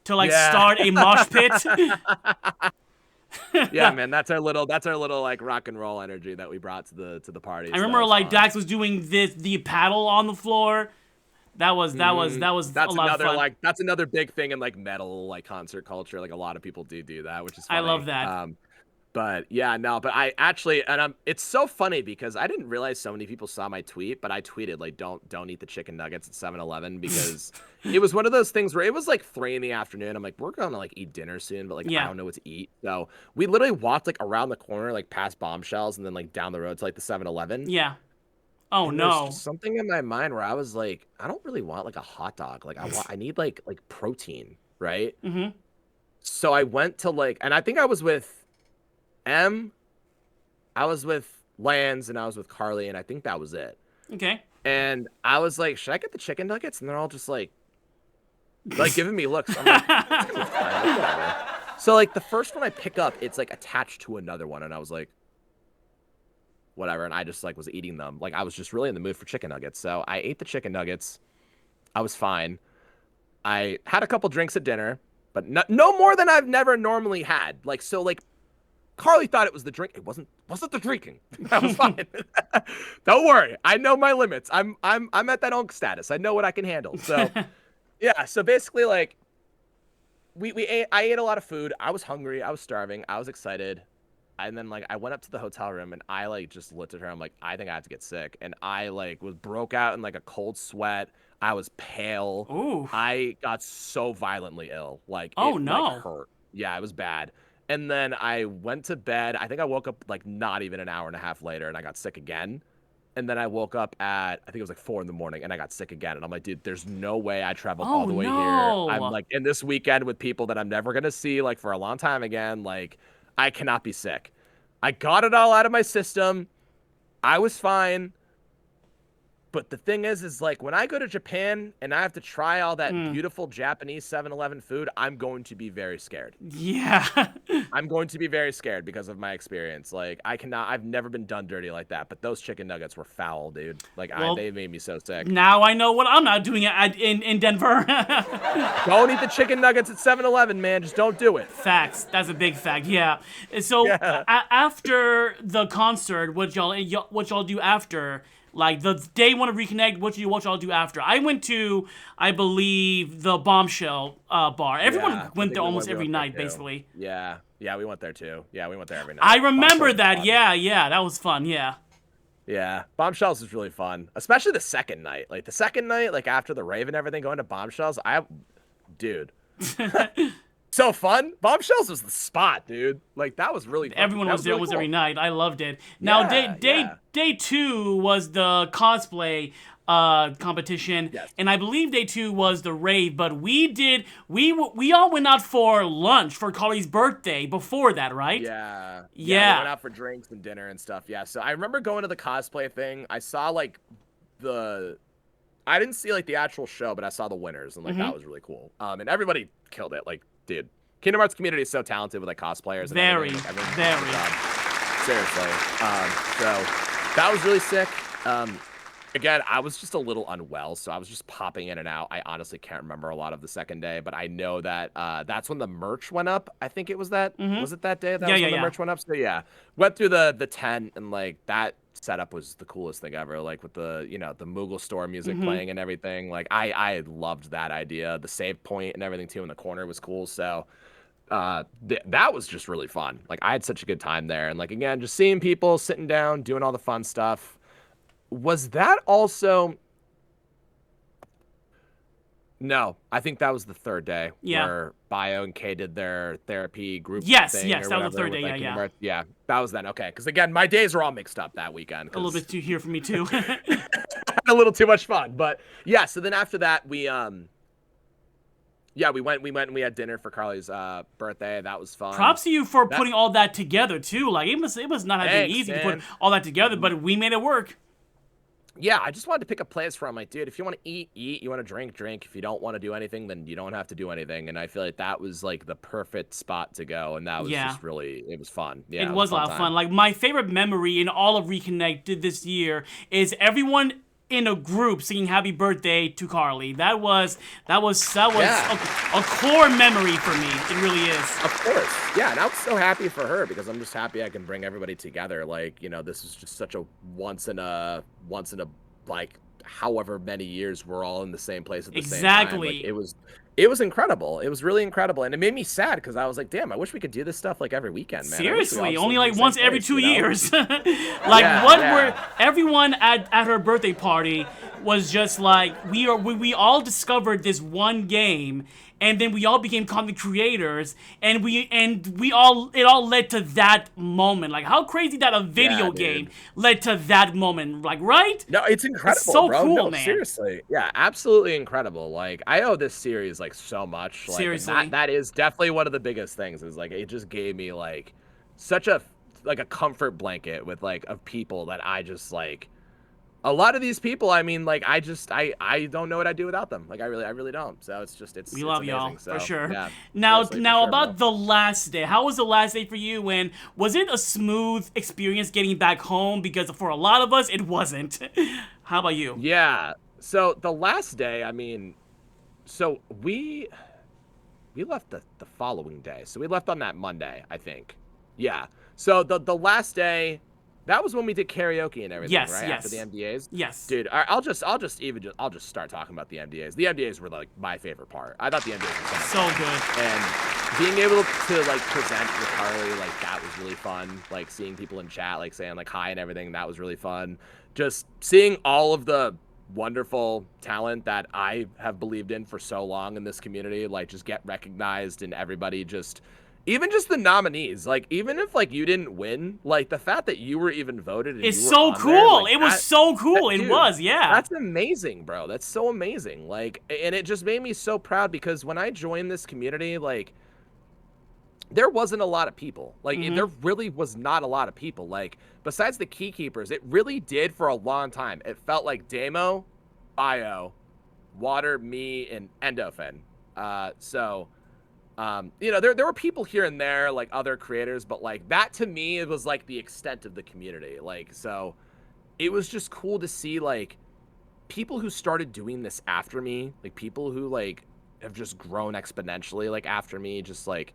to like Yeah. start a mosh pit. Yeah, man, that's our little like rock and roll energy that we brought to the party. I remember like Dax was doing the paddle on the floor. That was a lot of fun. That's another big thing in like metal like concert culture. Like a lot of people do that, which is funny. I love that. But yeah, no, but I actually, and it's so funny because I didn't realize so many people saw my tweet, but I tweeted like, don't eat the chicken nuggets at 7-Eleven because it was one of those things where it was like 3 p.m. I'm like, we're going to like eat dinner soon, but like, I don't know what to eat. So we literally walked like around the corner, like past Bombshells and then like down the road to like the 7-Eleven. Yeah. Oh and no. There's just something in my mind where I was like, I don't really want like a hot dog. Like I need like protein, right? Mm-hmm. So I went to like, and I think I was with I was with Lance and I was with Carly, and I think that was it. Okay. And I was like, should I get the chicken nuggets? And they're all just like giving me looks. I'm like, whatever. So like the first one I pick up, it's like attached to another one, and I was like, whatever. And I just like was eating them. Like I was just really in the mood for chicken nuggets. So I ate the chicken nuggets. I was fine. I had a couple drinks at dinner, but no more than I've never normally had. Like so like. Carly thought it was the drink. It wasn't the drinking. That was fine. Don't worry. I know my limits. I'm at that unk status. I know what I can handle. So yeah, so basically like I ate a lot of food. I was hungry. I was starving. I was excited. And then like I went up to the hotel room and I like just looked at her. I'm like, I think I have to get sick. And I like broke out in like a cold sweat. I was pale. Ooh. I got so violently ill. Like oh it, no. Like, hurt. Yeah, it was bad. And then I went to bed. I think I woke up like not even an hour and a half later and I got sick again. And then I woke up at, I think it was like 4 a.m. and I got sick again. And I'm like, dude, there's no way I traveled all the way here. I'm like in this weekend with people that I'm never going to see like for a long time again. Like I cannot be sick. I got it all out of my system. I was fine. But the thing is like when I go to Japan and I have to try all that beautiful Japanese 7-Eleven food, I'm going to be very scared. Yeah. I'm going to be very scared because of my experience. Like I've never been done dirty like that, but those chicken nuggets were foul, dude. Like they made me so sick. Now I know what I'm not doing in Denver. Don't eat the chicken nuggets at 7-Eleven, man. Just don't do it. Facts. That's a big fact. Yeah. So after the concert, what y'all do after? Like the day you want to reconnect, what y'all do after? I went to, I believe, the Bombshell bar. Everyone went there almost every night, basically. Yeah, we went there too. Yeah, we went there every night. I remember that. Yeah, that was fun. Yeah. Yeah, Bombshells was really fun, especially the second night. Like the second night, like after the rave and everything, going to Bombshells, dude. So fun. Bombshells was the spot, dude. Like that was really fun. Everyone was there almost every night. I loved it. Now day 2 was the cosplay competition, and I believe day 2 was the rave. But we all went out for lunch for Carly's birthday before that, right? Yeah. We went out for drinks and dinner and stuff. Yeah. So I remember going to the cosplay thing. I saw like I didn't see like the actual show, but I saw the winners and like that was really cool. And everybody killed it. Like, dude, Kingdom Hearts community is so talented with like cosplayers. And very. Seriously. So that was really sick. Again, I was just a little unwell, so I was just popping in and out. I honestly can't remember a lot of the second day, but I know that that's when the merch went up. I think it was that. Was it that day? That was when the merch went up. So yeah, went through the tent and like that setup was the coolest thing ever. Like with the the Moogle store music playing and everything. Like I loved that idea. The save point and everything too in the corner was cool. So that was just really fun. Like I had such a good time there, and like again, just seeing people sitting down, doing all the fun stuff. Was that also? No, I think that was the third day where Bio and Kay did their therapy group thing. Yes, that was the third day. Yeah, that was then. Okay, because again, my days were all mixed up that weekend. A little bit too here for me too. A little too much fun, but yeah. So then after that, we went and we had dinner for Carly's birthday. That was fun. Props to you for putting all that together too. Like it must not have been easy to put all that together, but we made it work. Yeah, I just wanted to pick a place where I'm like, dude, if you want to eat, eat. You want to drink, drink. If you don't want to do anything, then you don't have to do anything. And I feel like that was like the perfect spot to go. And that was just really, it was fun. Yeah, it was a lot of fun. Like my favorite memory in all of Reconnect this year is everyone in a group singing "Happy Birthday" to Carly. That was Yeah. a core memory for me. It really is. Of course. Yeah, and I'm so happy for her because I'm just happy I can bring everybody together. Like, this is just such a once in a like however many years we're all in the same place at the same time. Exactly. Like, it was incredible. It was really incredible. And it made me sad because I was like, damn, I wish we could do this stuff like every weekend, man. I wish we all Seriously, just only lived in like the once same every place, 2 you know? years. Like Yeah, were yeah. everyone at her birthday party was just like we all discovered this one game, and then we all became content creators, and it all led to that moment. Like, how crazy that a video Yeah, dude. game led to that moment, like, right? No, it's incredible, so bro. cool, No, man. seriously. Yeah, absolutely incredible. Like, I owe this series like so much. Like, and Seriously. that is definitely one of the biggest things is like it just gave me like such a comfort blanket with like of people that I just like a lot of these people, I mean, like I don't know what I'd do without them. Like I really don't. So it's We love amazing. y'all, So, for sure. Yeah, Now, seriously, for now sure, about bro. the last day. How was the last day for you? And was it a smooth experience getting back home? Because for a lot of us, it wasn't. How about you? Yeah. So the last day, I mean, so we left the following day. So we left on that Monday, I think. Yeah. So the last day, that was when we did karaoke and everything, Yes, right? yes. After the MDAs. Yes. Dude, I'll just start talking about the MDAs. The MDAs were like my favorite part. I thought the MDAs were so much So fun. good. And being able to like present with Carly, like that was really fun. Like seeing people in chat, like saying like hi and everything, that was really fun. Just seeing all of the wonderful talent that I have believed in for so long in this community, like just get recognized and everybody just, even just the nominees, like even if like you didn't win, like the fact that you were even voted and It's you were so on cool. there, like, It was that- so cool. It dude, was, yeah. That's amazing, bro. That's so amazing. Like, and it just made me so proud because when I joined this community, like, there wasn't a lot of people. Like, there really was not a lot of people. Like, besides the key keepers, it really did for a long time. It felt like Damo, Bio, Water, me, and Endofin. There were people here and there, like other creators, but like that to me, it was like the extent of the community. Like, so it was just cool to see like people who started doing this after me, like people who like have just grown exponentially, like after me, just like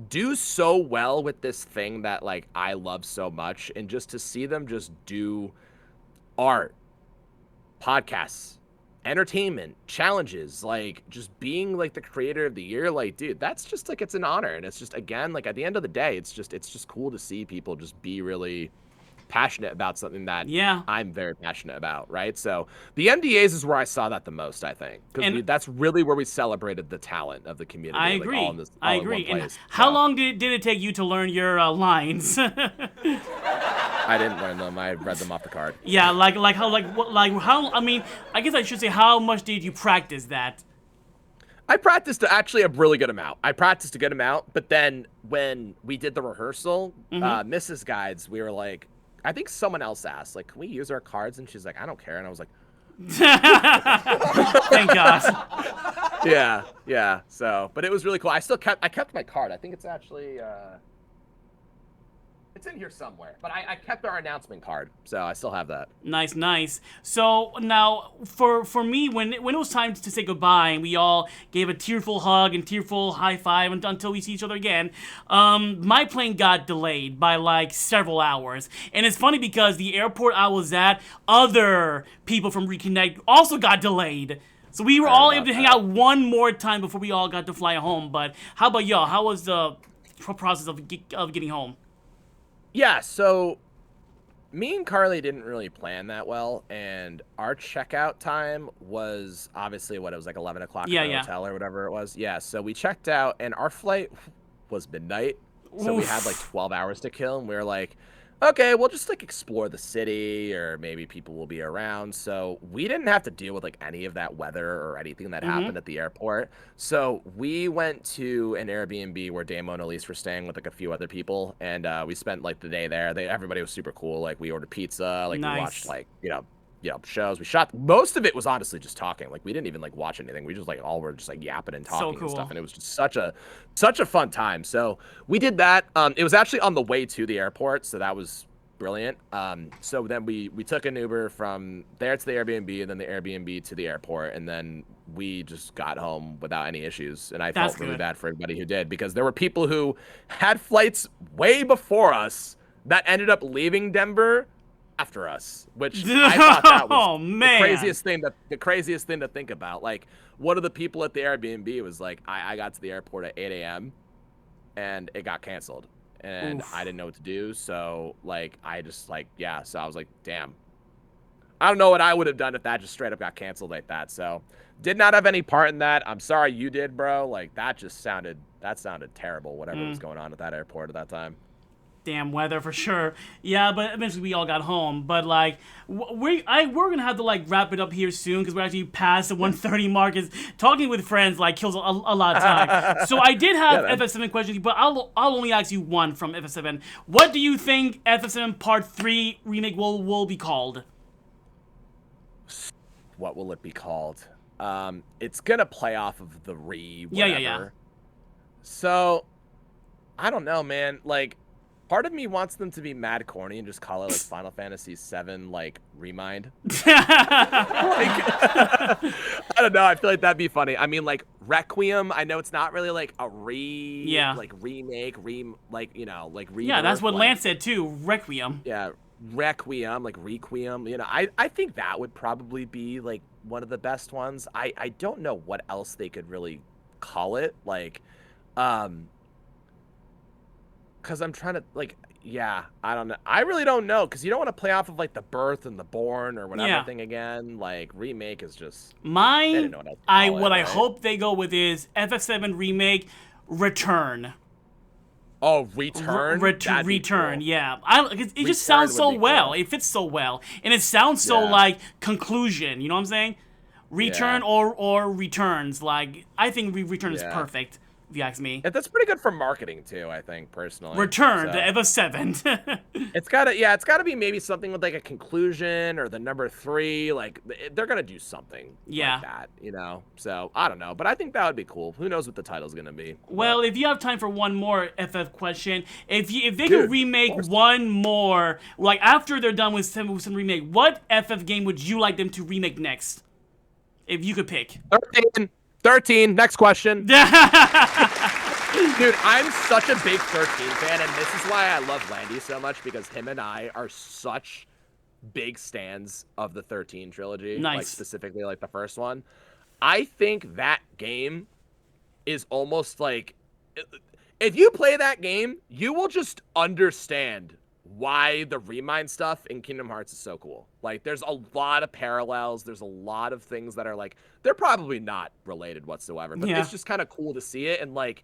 do so well with this thing that like I love so much, and just to see them just do art, podcasts, entertainment, challenges, like just being like the creator of the year, like dude, that's just like it's an honor. And it's just, again, like at the end of the day, it's just cool to see people just be really passionate about something that Yeah. I'm very passionate about, right? So the MDAs is where I saw that the most, I think, because And- that's really where we celebrated the talent of the community. I like, agree. all in this, I all in one agree. And place. how So, long did it take you to learn your lines? I didn't learn them. I read them off the card. Yeah, how? I mean, I guess I should say, how much did you practice that? I practiced actually a really good amount. But then when we did the rehearsal, Mrs. Guides, we were like, I think someone else asked, like, can we use our cards? And she's like, I don't care. And I was like, Thank God. yeah. So, but it was really cool. I kept my card. I think it's actually, it's in here somewhere. But I kept our announcement card, so I still have that. Nice. So now, for me, when it was time to say goodbye, and we all gave a tearful hug and tearful high five until we see each other again, my plane got delayed by like several hours. And it's funny because the airport I was at, other people from Reconnect also got delayed. So we were all able to hang out one more time before we all got to fly home. But how about y'all? How was the process of getting home? Yeah, so me and Carly didn't really plan that well, and our checkout time was obviously it was like 11 o'clock at the hotel or whatever it was. Yeah, so we checked out, and our flight was midnight, so we had like 12 hours to kill, and we were like, okay, we'll just like explore the city, or maybe people will be around. So we didn't have to deal with like any of that weather or anything that happened at the airport. So we went to an Airbnb where Damo and Elise were staying with like a few other people, and we spent like the day there. Everybody was super cool. Like we ordered pizza, like Nice. we watched like shows. We shot, most of it was honestly just talking. Like we didn't even like watch anything. We just like all were just like yapping and talking cool. and stuff. And it was just such a fun time. So we did that. It was actually on the way to the airport, so that was brilliant. So then we took an Uber from there to the Airbnb, and then the Airbnb to the airport, and then we just got home without any issues. And I That's felt really good. bad for everybody who did, because there were people who had flights way before us that ended up leaving Denver after us, which I thought that was Oh, man. the craziest thing to think about. Like, one of the people at the Airbnb was like, I got to the airport at 8 a.m. and it got canceled. And Oof. I didn't know what to do, so like I just like so I was like, damn. I don't know what I would have done if that just straight up got canceled like that. So did not have any part in that. I'm sorry you did, bro. Like that sounded terrible, whatever was going on at that airport at that time. Damn weather for sure. Yeah, but eventually we all got home. But like, we're gonna have to like wrap it up here soon because we're actually past the 1:30 mark. Is talking with friends like kills a lot of time. So I did have FF7 questions, but I'll only ask you one from FF7. What do you think FF7 Part 3 remake will be called? What will it be called? It's gonna play off of the whatever. Yeah. So I don't know, man. Like, part of me wants them to be mad corny and just call it like Final Fantasy VII, like Remind. I don't know. I feel like that'd be funny. I mean, like Requiem. I know it's not really like a remake, like like rebirth. Yeah, that's what like, Lance said too. Requiem. Yeah, Requiem, like Requiem. You know, I think that would probably be like one of the best ones. I don't know what else they could really call it. Like, because I'm trying to like, yeah, I don't know. I really don't know, because you don't want to play off of like the Birth and the Born or whatever thing again. Like remake is just Mine. they didn't know what else to call it, I right? hope they go with is FF7 remake Return. Oh, Return. That'd be Return, cool. yeah. It just Return sounds so would be well. cool. It fits so well, and it sounds so Yeah. like conclusion. You know what I'm saying? Return Yeah. or returns. Like I think Return is Yeah. perfect. If you ask me. And that's pretty good for marketing too, I think, personally. Return So, to FF7. it's gotta be maybe something with like a conclusion or the number 3. Like they're gonna do something like that, you know. So I don't know, but I think that would be cool. Who knows what the title's gonna be? Well, if you have time for one more FF question, if they Dude, could of remake course. one more, like after they're done with some remake, what FF game would you like them to remake next? If you could pick. 13. Next question. Dude, I'm such a big 13 fan, and this is why I love Landy so much, because him and I are such big stans of the 13 trilogy. Nice. Like specifically like the first one. I think that game is almost like, if you play that game, you will just understand why the Remind stuff in Kingdom Hearts is so cool. Like, there's a lot of parallels. There's a lot of things that are like, they're probably not related whatsoever, but it's just kind of cool to see it. And like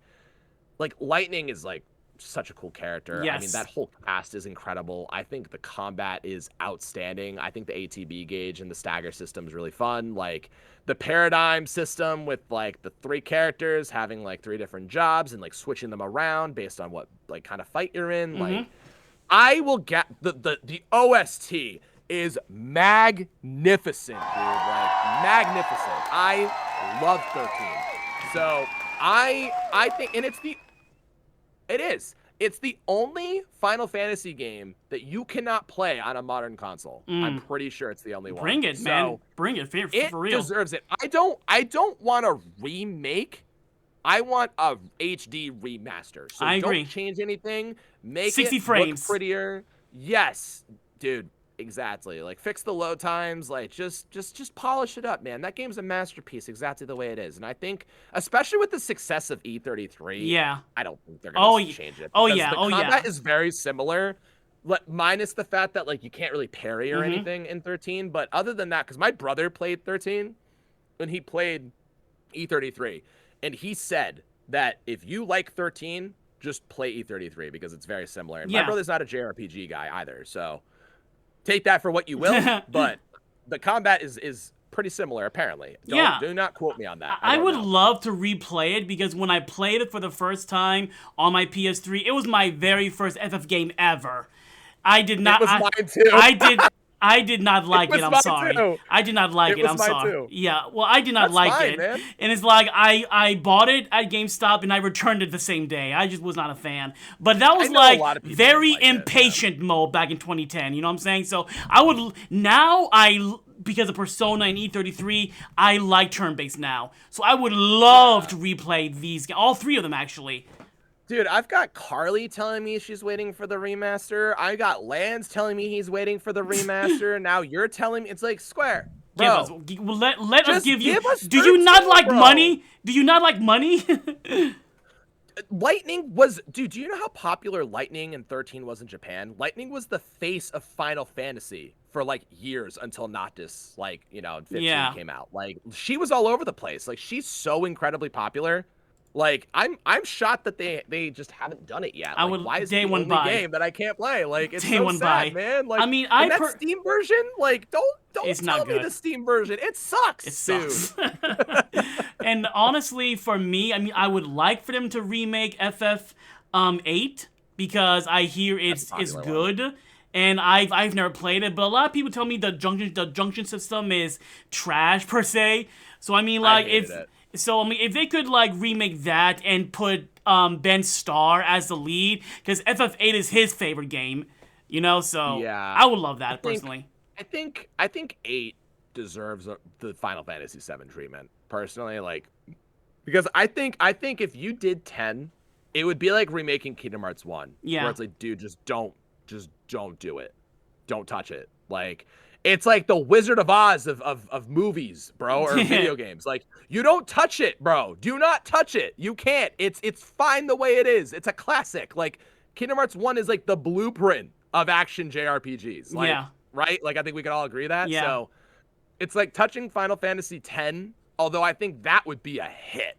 Lightning is like such a cool character. I mean, Yes. that whole cast is incredible. I think the combat is outstanding. I think the ATB gauge and the stagger system is really fun. Like the paradigm system with like the 3 characters having like 3 different jobs and like switching them around based on what like kind of fight you're in. Like, I will get the OST is magnificent, dude. Like magnificent. I love 13. So I think, and it's the only Final Fantasy game that you cannot play on a modern console. I'm pretty sure it's the only one. Bring it, man. Bring it It for real. deserves it. I don't want a remake. I want a HD remaster. So I agree. don't change anything. Make 60 it frames. look prettier. Yes, dude. Exactly. Like fix the load times. Like just polish it up, man. That game's a masterpiece, exactly the way it is. And I think, especially with the success of E33, Yeah. I don't think they're gonna change it. Oh, because yeah. The Oh, yeah. combat is very similar, minus the fact that like you can't really parry or Mm-hmm. anything in 13. But other than that, because my brother played 13, and he played E33, and he said that if you like 13, just play E33 because it's very similar. And Yeah. my brother's not a JRPG guy either, so take that for what you will. But the combat is pretty similar, apparently. Do not quote me on that. I don't would know. love to replay it because when I played it for the first time on my PS3, it was my very first FF game ever. I did not. It was mine too. I did not like it. was I'm mine sorry. too. I did not like It it. was I'm mine sorry. too. Yeah. Well, I did not That's like fine, it. man. And it's like I bought it at GameStop and I returned it the same day. I just was not a fan. But that was know a like lot of people very didn't like it, impatient mode back in 2010. You know what I'm saying? So I would now because of Persona and E33, I like turn-based now. So I would love to replay these, all three of them actually. Dude, I've got Carly telling me she's waiting for the remaster. I got Lance telling me he's waiting for the remaster. Now you're telling me it's like Square. Bro, Let us just give you. give us Do you not 13, like bro. money? Do you not like money? Lightning was, dude, do you know how popular Lightning in 13 was in Japan? Lightning was the face of Final Fantasy for like years until Noctis, like, you know, 15 came out. Like, she was all over the place. Like, she's so incredibly popular. Like, I'm shocked that they just haven't done it yet. Like, why is it the only game that I can't play? Like, it's so sad, man. Like, I mean, and that Steam version, like, don't it's tell not me good. the Steam version. It sucks. It sucks. And honestly, for me, I mean, I would like for them to remake FF8 because I hear it's good. And I've never played it, but a lot of people tell me the junction system is trash per se. So I mean, like if they could like remake that and put Ben Starr as the lead, because FF8 is his favorite game, you know. So yeah, I would love that personally. I think 8 deserves the Final Fantasy 7 treatment personally, like, because I think if you did 10, it would be like remaking Kingdom Hearts 1. Yeah, where it's like, dude, just don't do it, don't touch it. Like, it's like the Wizard of Oz of movies, bro, or video games. Like, you don't touch it, bro. Do not touch it. You can't. It's fine the way it is. It's a classic. Like, Kingdom Hearts 1 is like the blueprint of action JRPGs. Like, yeah. Right? Like, I think we can all agree that. Yeah. So it's like touching Final Fantasy X, although I think that would be a hit.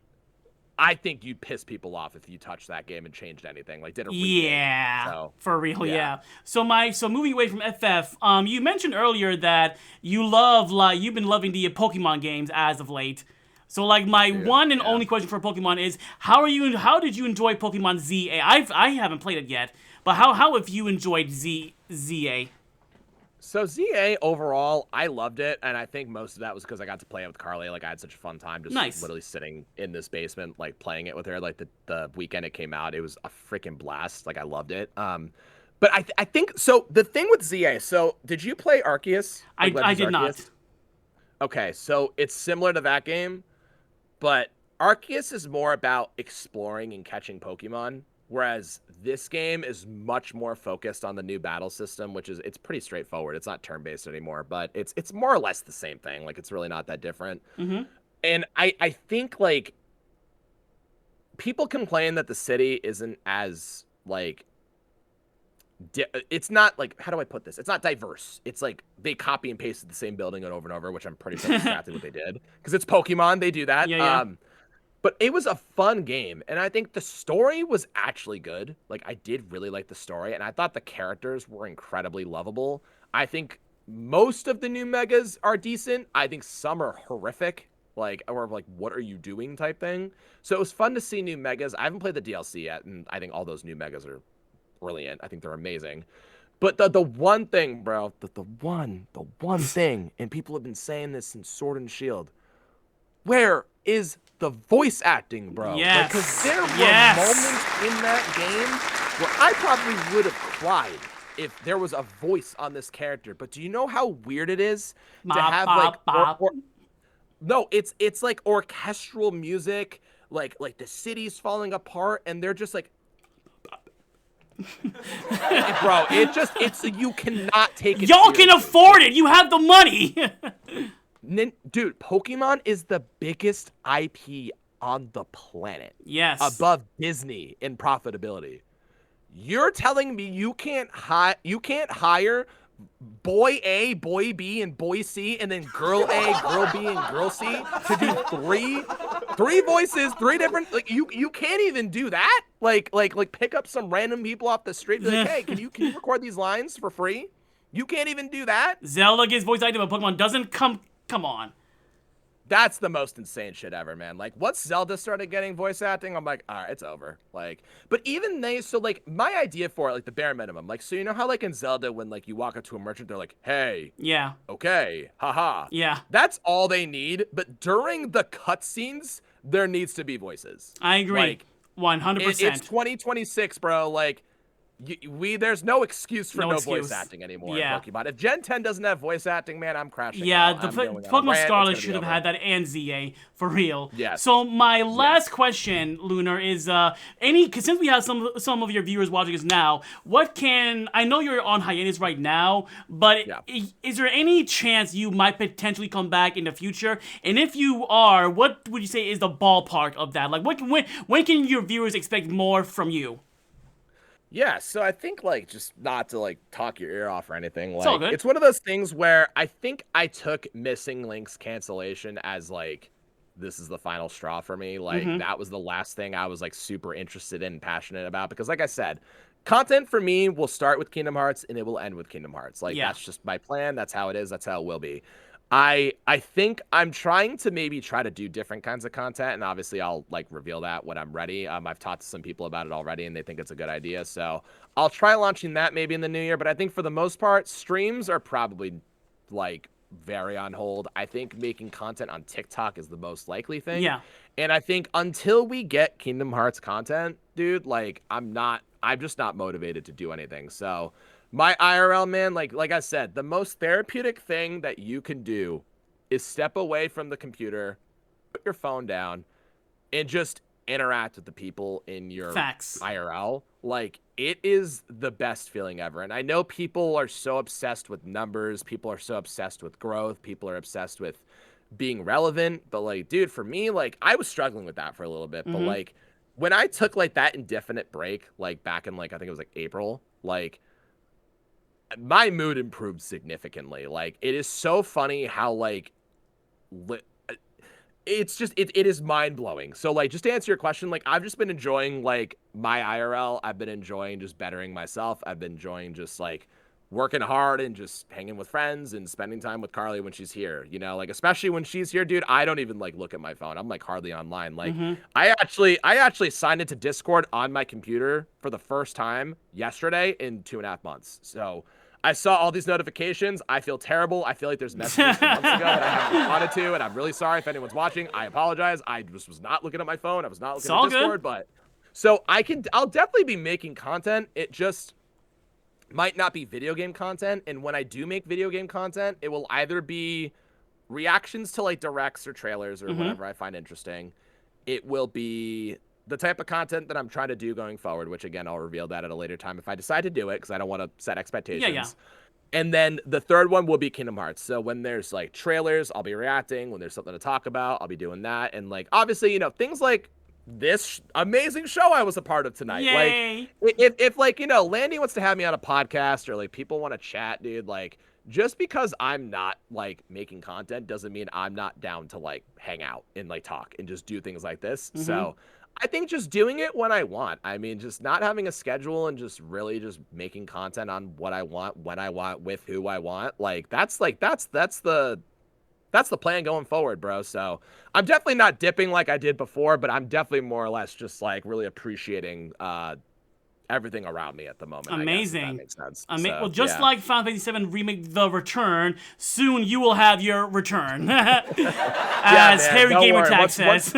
I think you'd piss people off if you touched that game and changed anything, like did a remake. Yeah, so, for real, yeah. So moving away from FF, you mentioned earlier that you've been loving the Pokemon games as of late. So like my one and only question for Pokemon is how did you enjoy Pokemon ZA? I haven't played it yet, but how have you enjoyed ZA? So ZA overall, I loved it, and I think most of that was because I got to play it with Carly. Like, I had such a fun time just literally sitting in this basement, like playing it with her. Like the weekend it came out, it was a freaking blast. Like, I loved it. But I think so. The thing with ZA. So did you play Arceus? I did not. Okay, so it's similar to that game, but Arceus is more about exploring and catching Pokemon. Whereas this game is much more focused on the new battle system, which is, it's pretty straightforward. It's not turn-based anymore, but it's more or less the same thing. Like, it's really not that different. Mm-hmm. And I think, like, people complain that the city isn't as, like, it's not, like, how do I put this? It's not diverse. It's like they copy and pasted the same building over and over, which I'm pretty sure that's exactly what they did. Because it's Pokemon, they do that. Yeah. But it was a fun game, and I think the story was actually good. Like, I did really like the story, and I thought the characters were incredibly lovable. I think most of the new megas are decent. I think some are horrific, like, or like, what are you doing type thing. So it was fun to see new megas. I haven't played the DLC yet, and I think all those new megas are brilliant. I think they're amazing. But the one thing, bro, the one thing, and people have been saying this since Sword and Shield, where is the voice acting, bro? Yes. Because there were moments in that game where I probably would have cried if there was a voice on this character. But do you know how weird it is to have no, it's like orchestral music, like the city's falling apart, and they're just like, bro, it's you cannot take it. Y'all can afford it. You have the money. Dude, Pokemon is the biggest IP on the planet. Yes. Above Disney in profitability. You're telling me you can't hire boy A, boy B, and boy C, and then girl A, girl B, and girl C to do three voices, three different, like, you can't even do that? Like pick up some random people off the street and be like, hey, can you record these lines for free? You can't even do that? Zelda gets voice acted, but Pokemon doesn't. Come on. That's the most insane shit ever, man. Like, once Zelda started getting voice acting, I'm like, all right, it's over. Like, but even so like, my idea for it, like, the bare minimum, like, so you know how, like, in Zelda, when, like, you walk up to a merchant, they're like, hey, Yeah. okay, haha. Yeah. That's all they need, but during the cutscenes, there needs to be voices. I agree. Like, 100%. it's 2026, bro. Like, there's no excuse for no voice acting anymore. Yeah. In Pokemon. If Gen 10 doesn't have voice acting, man, I'm crashing. Yeah, out. the I'm going on a Pokemon rant. Scarlet It's should have gonna be had over. that and ZA for real. Yes. So my last question, Lunar, is cause since we have some of your viewers watching us now, I know you're on hiatus right now, but is there any chance you might potentially come back in the future? And if you are, what would you say is the ballpark of that? Like, when can your viewers expect more from you? Yeah, so I think, like, just not to, like, talk your ear off or anything, like, It's all good. it's one of those things where I think I took Missing Link's cancellation as, like, this is the final straw for me. Like, that was the last thing I was, like, super interested in and passionate about, because, like I said, content for me will start with Kingdom Hearts and it will end with Kingdom Hearts. Like, that's just my plan. That's how it is. That's how it will be. I think I'm trying to do different kinds of content, and obviously I'll, like, reveal that when I'm ready. I've talked to some people about it already, and they think it's a good idea, so I'll try launching that maybe in the new year. But I think for the most part, streams are probably, like, very on hold. I think making content on TikTok is the most likely thing. Yeah. And I think until we get Kingdom Hearts content, dude, like, I'm just not motivated to do anything. So my IRL, man, like I said, the most therapeutic thing that you can do is step away from the computer, put your phone down, and just interact with the people in your IRL. Like, it is the best feeling ever. And I know people are so obsessed with numbers. People are so obsessed with growth. People are obsessed with being relevant. But, like, dude, for me, like, I was struggling with that for a little bit. But, like, when I took, like, that indefinite break, like, back in, like, I think it was, like, April, like, my mood improved significantly. Like, it is so funny how, like, it's just, it is mind-blowing. So, like, just to answer your question, like, I've just been enjoying, like, my IRL. I've been enjoying just bettering myself. I've been enjoying just, like, working hard and just hanging with friends and spending time with Carly when she's here, you know, like, especially when she's here, dude, I don't even, like, look at my phone. I'm, like, hardly online. Like, I actually signed into Discord on my computer for the first time yesterday in 2.5 months. So I saw all these notifications. I feel terrible. I feel like there's messages from months ago that I haven't responded to, and I'm really sorry if anyone's watching. I apologize. I just was not looking at my phone. I was not looking at Discord, but so I'll definitely be making content. It just might not be video game content. And when I do make video game content, it will either be reactions to, like, directs or trailers or whatever I find interesting. It will be the type of content that I'm trying to do going forward, which, again, I'll reveal that at a later time if I decide to do it, because I don't want to set expectations. Yeah. And then the third one will be Kingdom Hearts. So when there's, like, trailers, I'll be reacting. When there's something to talk about, I'll be doing that. And, like, obviously, you know, things like this amazing show I was a part of tonight. Yay. Like, if like, you know, Landy wants to have me on a podcast, or, like, people want to chat, dude, like, just because I'm not, like, making content doesn't mean I'm not down to, like, hang out and, like, talk and just do things like this. So I think just doing it when I want. I mean, just not having a schedule and just really just making content on what I want, when I want, with who I want. Like, that's the plan going forward, bro. So I'm definitely not dipping like I did before, but I'm definitely more or less just, like, really appreciating everything around me at the moment. Amazing. I guess, if that makes sense. Well, just like Final Fantasy VII Remake The Return, soon you will have your return. As Harry Gamertag says.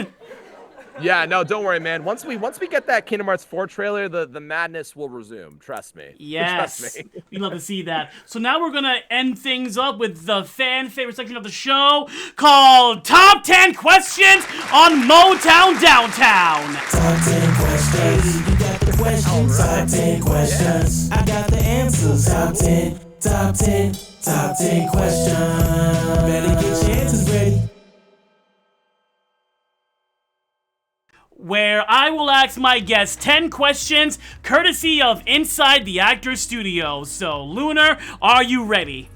Yeah, no, don't worry, man. Once we get that Kingdom Hearts 4 trailer, the madness will resume. Trust me. Yes. Trust me. We love to see that. So now we're going to end things up with the fan favorite section of the show called Top 10 Questions on Motown Downtown. Top 10 questions. You got the questions. Top 10 questions. I got the answers. Top 10 questions. Better get your answers ready. Where I will ask my guests 10 questions courtesy of Inside the Actors Studio. So, Lunar, are you ready?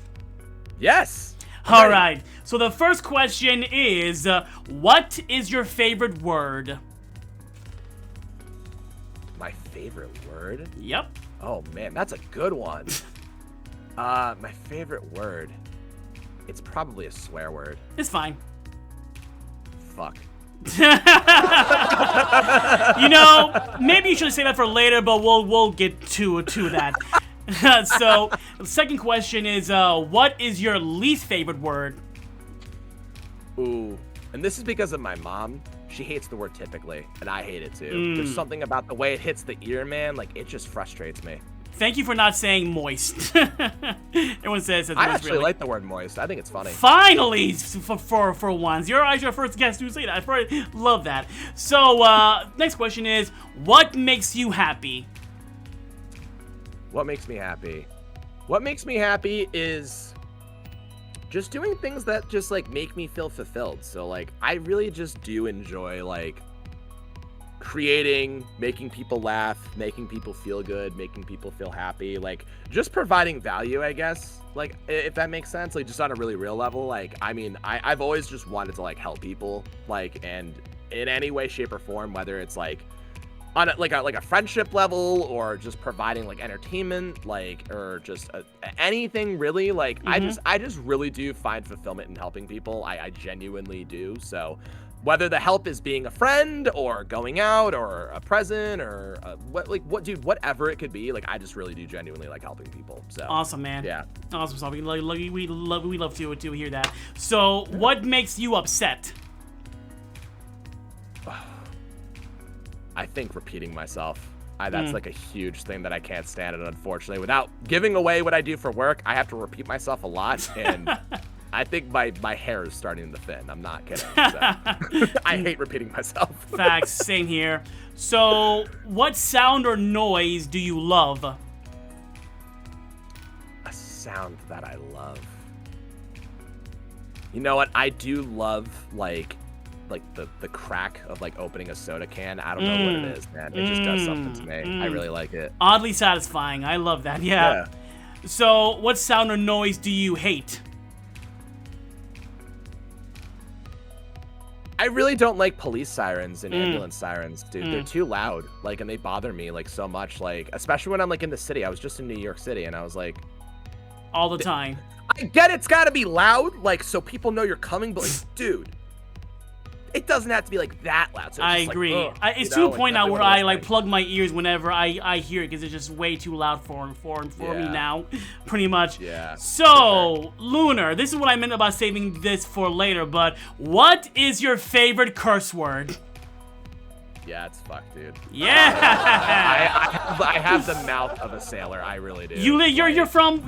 Yes. All right. So the first question is, what is your favorite word? My favorite word? Yep. Oh, man, that's a good one. My favorite word. It's probably a swear word. It's fine. fuck. You know, maybe you should say that for later, but we'll get to that. So, the second question is, what is your least favorite word? Ooh. And this is because of my mom. She hates the word typically, and I hate it too. There's something about the way it hits the ear, man. Like, it just frustrates me. Thank you for not saying moist. Everyone says it's I moist, actually really. like the word moist. I think it's funny. Finally, for once. You're actually our first guest who say that. I love that. So, next question is, what makes you happy? What makes me happy? What makes me happy is just doing things that just like make me feel fulfilled. So like I really just do enjoy like creating, making people laugh, making people feel good, making people feel happy, like just providing value, I guess. Like if that makes sense, like just on a really real level. Like I mean, I've always just wanted to like help people, like, and in any way, shape, or form, whether it's like on a friendship level or just providing like entertainment, like, or just anything really, like I just really do find fulfillment in helping people. I genuinely do. So whether the help is being a friend or going out or a present or whatever it could be, like I just really do genuinely like helping people. So Awesome, man. yeah. Awesome stuff. We love to hear that. So, what makes you upset? I think repeating myself. That's like a huge thing that I can't stand it, unfortunately. Without giving away what I do for work, I have to repeat myself a lot, and I think my hair is starting to thin. I'm not kidding. So. I hate repeating myself. Facts, same here. So, what sound or noise do you love? A sound that I love. You know what? I do love like the crack of like opening a soda can. I don't know what it is, man. It just does something to me. I really like it. Oddly satisfying. I love that. Yeah. So, what sound or noise do you hate? I really don't like police sirens and ambulance sirens, dude. They're too loud, like, and they bother me like so much, like, especially when I'm like in the city. I was just in New York City, and I was like, All the time. I get it's got to be loud, like, so people know you're coming, but like, dude, it doesn't have to be like that loud. So I just, agree. Like, It's to a point now where I like plug my ears whenever I hear it because it's just way too loud for me now, pretty much. Yeah. So, Lunar, this is what I meant about saving this for later, but what is your favorite curse word? Yeah, it's fuck, dude. Yeah. I have the mouth of a sailor. I really do. You're from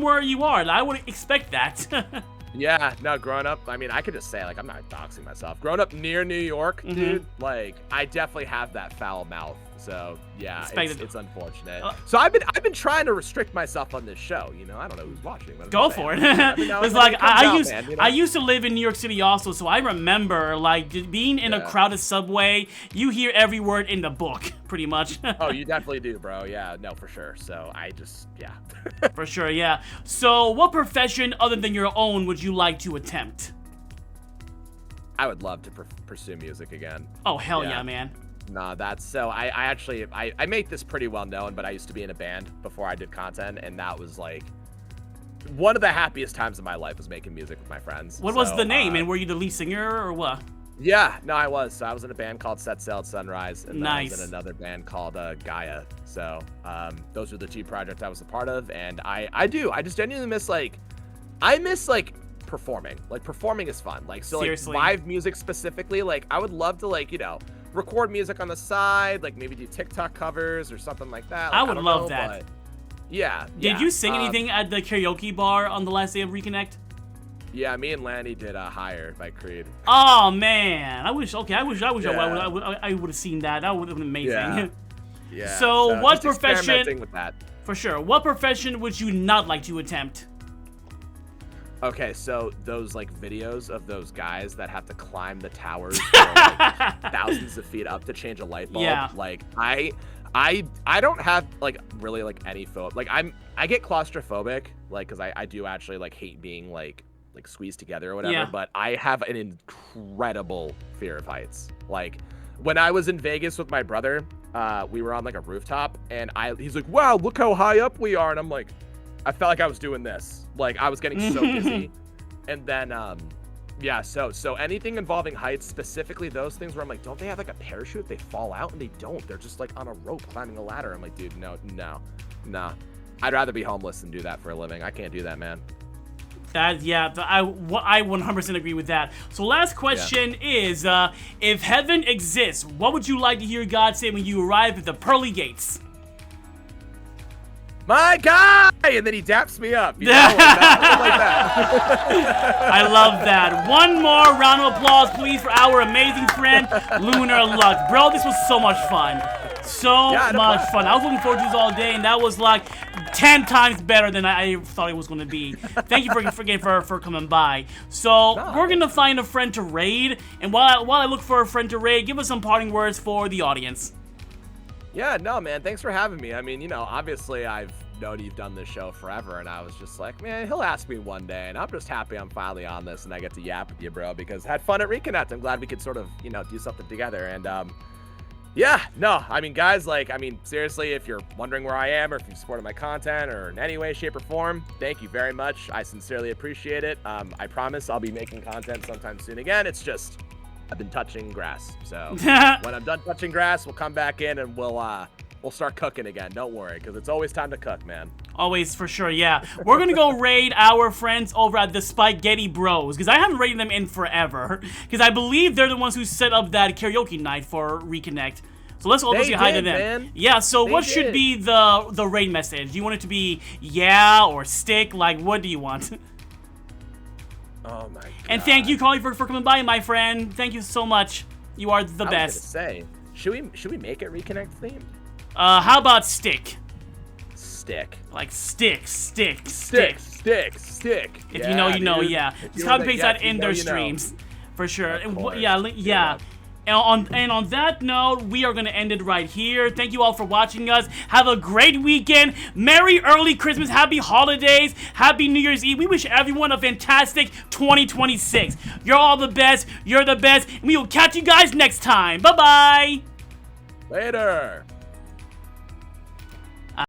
where you are. I would expect that. Yeah, no, growing up, I mean, I could just say, like, I'm not doxing myself. Growing up near New York, dude, like, I definitely have that foul mouth. So, yeah, it's unfortunate. So I've been trying to restrict myself on this show, you know? I don't know who's watching. But Go for it. It's like, I used to live in New York City also, so I remember, like, just being in a crowded subway, you hear every word in the book, pretty much. Oh, you definitely do, bro. Yeah, no, for sure. So I just, yeah. For sure, yeah. So what profession other than your own would you like to attempt? I would love to pursue music again. Oh, hell yeah, man. Nah, that's so I actually make this pretty well known, but I used to be in a band before I did content, and that was like one of the happiest times of my life was making music with my friends. What was the name, and were you the lead singer or what? Yeah, no, I was. So I was in a band called Set Sail Sunrise, and then I was Nice. in another band called Gaia. So those were the two projects I was a part of, and I just genuinely miss performing. Like performing is fun. Like so Seriously. like live music specifically, like I would love to like, you know, record music on the side, like maybe do TikTok covers or something like that. Like, I would don't love know, that. but yeah. Did you sing anything at the karaoke bar on the last day of Reconnect? Yeah, me and Lanny did Higher by Creed. Oh man, I wish I would have seen that. That would have been amazing. Yeah. Yeah. So what just profession? experimenting with that. For sure. What profession would you not like to attempt? Okay, so those like videos of those guys that have to climb the towers for, like, thousands of feet up to change a light bulb. Yeah. Like I don't have like really like any phobia. Like I get claustrophobic, like because I do actually like hate being like squeezed together or whatever. Yeah. But I have an incredible fear of heights. Like when I was in Vegas with my brother, we were on like a rooftop, and he's like, "Wow, look how high up we are," and I'm like, I felt like I was doing this. Like I was getting so dizzy. And then Yeah, so anything involving heights, specifically those things where I'm like, don't they have like a parachute if they fall out? And they don't. They're just like on a rope climbing a ladder. I'm like, dude, no. I'd rather be homeless than do that for a living. I can't do that, man. I 100% agree with that. So last question is, if heaven exists, what would you like to hear God say when you arrive at the pearly gates? My guy! And then he daps me up. You know, like that. I love that. One more round of applause, please, for our amazing friend, Lunar Luck. Bro, this was so much fun. So much fun. I was looking forward to this all day, and that was like 10 times better than I thought it was going to be. Thank you for coming by. So we're going to find a friend to raid, and while I look for a friend to raid, give us some parting words for the audience. Yeah, no, man, thanks for having me. I mean, you know, obviously I've known you've done this show forever, and I was just like, man, he'll ask me one day, and I'm just happy I'm finally on this, and I get to yap with you, bro, because I had fun at Reconnect. I'm glad we could sort of, you know, do something together, and, yeah, no, I mean, guys, like, I mean, seriously, if you're wondering where I am, or if you've supported my content, or in any way, shape, or form, thank you very much. I sincerely appreciate it. I promise I'll be making content sometime soon again. It's just, I've been touching grass, so when I'm done touching grass, we'll come back in and we'll start cooking again. Don't worry, because it's always time to cook, man. Always, for sure, yeah. We're gonna go raid our friends over at the Spaghetti Bros, because I haven't raided them in forever, because I believe they're the ones who set up that karaoke night for Reconnect. So let's all go say hi to them. Man. Yeah, so what should be the raid message? Do you want it to be yeah or stick? Like, what do you want? Oh my god. And thank you, Carly, for coming by, my friend. Thank you so much. You are the best. I was gonna say, should we make it Reconnect themed? How about stick? Stick. Like stick. If You know, you know, dude. yeah. If Just you copy know paste that, that in you their know, you know. streams. For sure. Of And course. yeah. And on that note, we are going to end it right here. Thank you all for watching us. Have a great weekend. Merry early Christmas. Happy holidays. Happy New Year's Eve. We wish everyone a fantastic 2026. You're all the best. You're the best. And we will catch you guys next time. Bye-bye. Later.